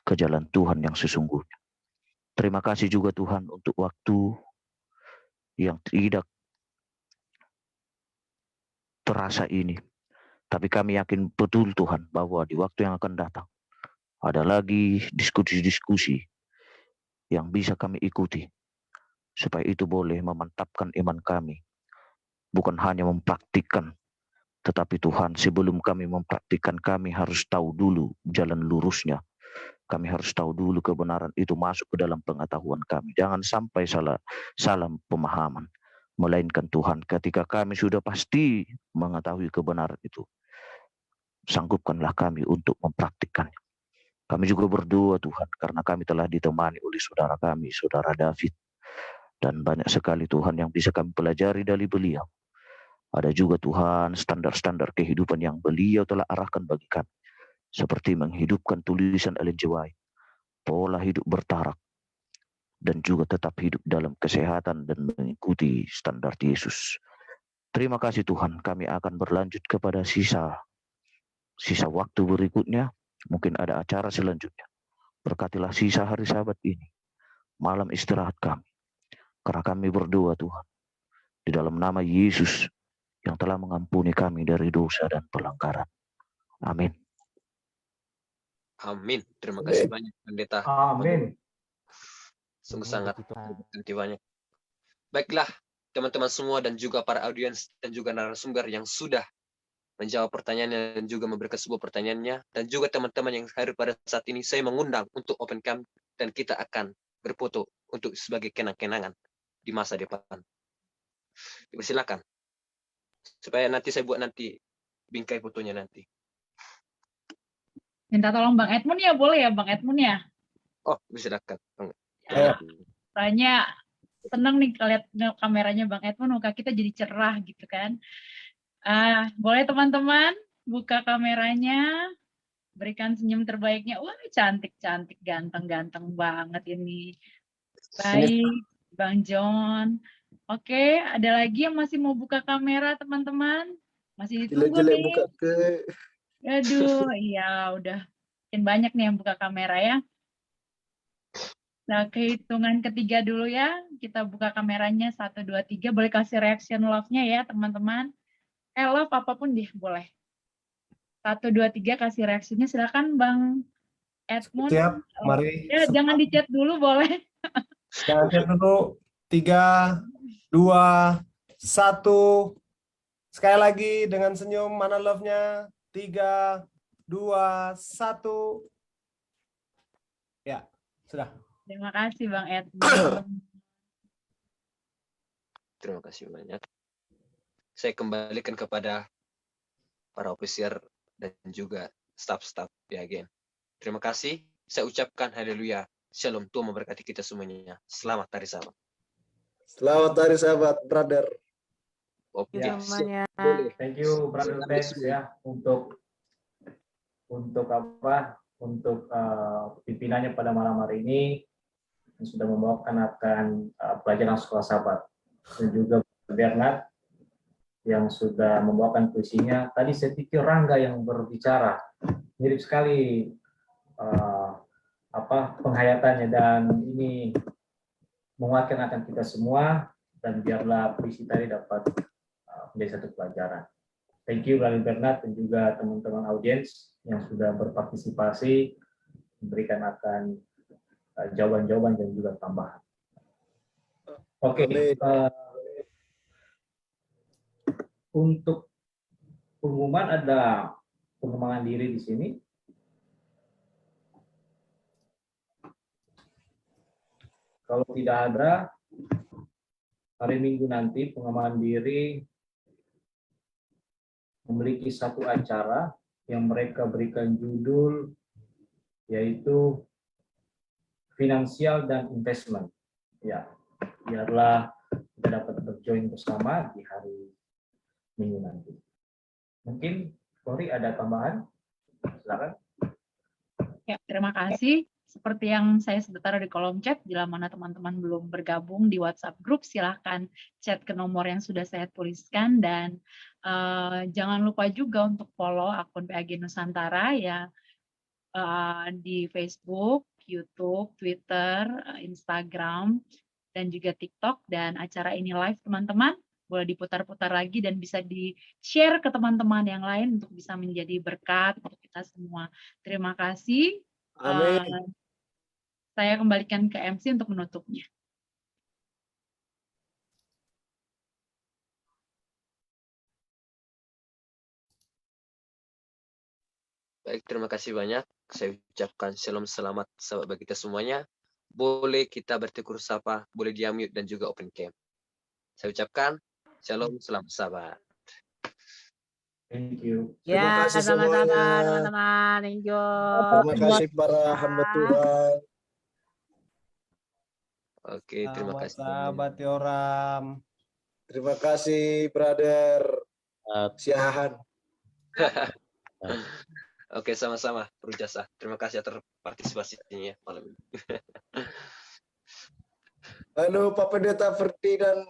ke jalan Tuhan yang sesungguhnya. Terima kasih juga Tuhan untuk waktu yang tidak terasa ini. Tapi kami yakin betul Tuhan bahwa di waktu yang akan datang ada lagi diskusi-diskusi yang bisa kami ikuti. Supaya itu boleh memantapkan iman kami. Bukan hanya mempraktikkan. Tetapi Tuhan, sebelum kami mempraktikkan, kami harus tahu dulu jalan lurusnya. Kami harus tahu dulu kebenaran itu masuk ke dalam pengetahuan kami. Jangan sampai salah pemahaman. Melainkan Tuhan, ketika kami sudah pasti mengetahui kebenaran itu, sanggupkanlah kami untuk mempraktikkannya. Kami juga berdoa Tuhan, karena kami telah ditemani oleh saudara kami, saudara David. Dan banyak sekali Tuhan yang bisa kami pelajari dari beliau. Ada juga Tuhan standar-standar kehidupan yang beliau telah arahkan bagi kami. Seperti menghidupkan tulisan Ellen G. White, pola hidup bertarak, dan juga tetap hidup dalam kesehatan dan mengikuti standar Yesus. Terima kasih Tuhan, kami akan berlanjut kepada sisa waktu berikutnya. Mungkin ada acara selanjutnya. Berkatilah sisa hari Sabat ini, malam istirahat kami. Karena kami berdoa Tuhan, di dalam nama Yesus yang telah mengampuni kami dari dosa dan pelanggaran. Amin. Amin. Terima kasih banyak Pendeta. Amin. Sungguh sangat banyak. Baiklah teman-teman semua dan juga para audiens dan juga narasumber yang sudah menjawab pertanyaannya dan juga memberikan sebuah pertanyaannya, dan juga teman-teman yang hadir pada saat ini, saya mengundang untuk open cam dan kita akan berfoto untuk sebagai kenang-kenangan di masa depan. Silakan. Supaya nanti saya buat nanti bingkai fotonya nanti. Minta tolong Bang Edmund ya, boleh ya Bang Edmund ya? Oh, silakan. Tanya senang nih lihat kameranya Bang Edmund, muka kita jadi cerah gitu kan. Boleh teman-teman buka kameranya, berikan senyum terbaiknya. Wah, cantik-cantik, ganteng-ganteng banget ini. Baik, Bang John. Oke, ada lagi yang masih mau buka kamera teman-teman? Masih ditunggu Jelek-jelek nih. buka ke. Aduh, iya udah makin banyak nih yang buka kamera ya. Nah, kehitungan ketiga dulu ya. Kita buka kameranya 1, 2, 3. Boleh kasih reaction love-nya ya teman-teman. Love apapun deh boleh. 1, 2, 3 kasih reaksinya. Silakan Bang Edmund. Siap, mari. Ya, jangan di chat dulu boleh. Jangan chat dulu. 3, 2, 1. Sekali lagi dengan senyum, mana love-nya? 3, 2, 1. Ya, sudah. Terima kasih Bang Edmund. Terima kasih banyak. Saya kembalikan kepada para officer dan juga staf-staf Piagen. Terima kasih. Saya ucapkan haleluya. Shalom. Tuhan memberkati kita semuanya. Selamat Hari Sabat. Selamat Hari Sabat, brother. Oke. Ya. Thank you, Brother Tex ya untuk apa? Untuk pimpinannya pada malam hari ini yang sudah membawakan akan pelajaran sekolah Sabat, dan juga Bernard yang sudah membawakan puisinya. Tadi saya pikir Rangga yang berbicara, mirip sekali penghayatannya, dan ini menguatkan akan kita semua, dan biarlah puisi tadi dapat menjadi satu pelajaran. Thank you Brother Bernard dan juga teman-teman audiens yang sudah berpartisipasi, memberikan akan jawaban-jawaban dan juga tambahan. Oke, untuk pengumuman ada pengembangan diri di sini. Kalau tidak ada, hari Minggu nanti pengembangan diri memiliki satu acara yang mereka berikan judul yaitu finansial dan investment. Ya, biarlah kita dapat berjoin bersama di hari Minggu nanti. Mungkin Kori ada tambahan? Silakan. Ya, terima kasih. Seperti yang saya sudah taruh di kolom chat, bila mana teman-teman belum bergabung di WhatsApp group, silahkan chat ke nomor yang sudah saya tuliskan, dan jangan lupa juga untuk follow akun PAG Nusantara ya, di Facebook, YouTube, Twitter, Instagram, dan juga TikTok, dan acara ini live teman-teman. boleh diputar-putar lagi dan bisa di-share ke teman-teman yang lain untuk bisa menjadi berkat untuk kita semua. Terima kasih. Amin. Saya kembalikan ke MC untuk menutupnya. Baik, terima kasih banyak. Saya ucapkan shalom selamat sahabat bagi kita semuanya. Boleh kita bertegur sapa, boleh di-unmute dan juga open cam. Saya ucapkan shalom selamat sahabat. Thank you. Terima kasih sama-sama semuanya. teman-teman. Thank you. Terima kasih para hamba Tuhan. Oke, terima Selamat kasih. sahabat Yoram. Terima kasih, brother Siahan. Oke, sama-sama, berjasa. Terima kasih atas partisipasinya malam ini. Halo, Pak Pendeta Ferdinand.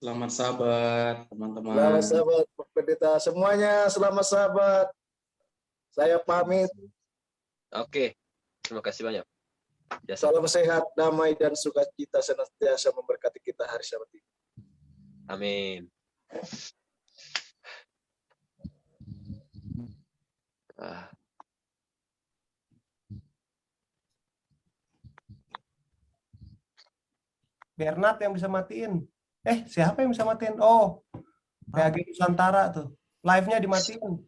Selamat sahabat, teman-teman. Selamat sahabat, Pak Pendeta. Semuanya selamat sahabat. Saya pamit. Oke, terima kasih banyak. Salam sehat, damai, dan sukacita senantiasa memberkati kita hari Sabat ini. Amin. Bernard yang bisa matiin. Siapa yang bisa matiin? Oh, PAG Nusantara tuh. Live-nya dimatiin.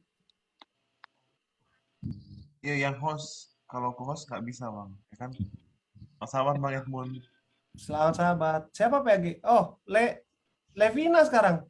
Iya, yang host. Kalau co-host nggak bisa, Bang. Ya kan? Sahabat Bang Edmund. Selamat sahabat. Siapa PAG? Oh, Levina sekarang.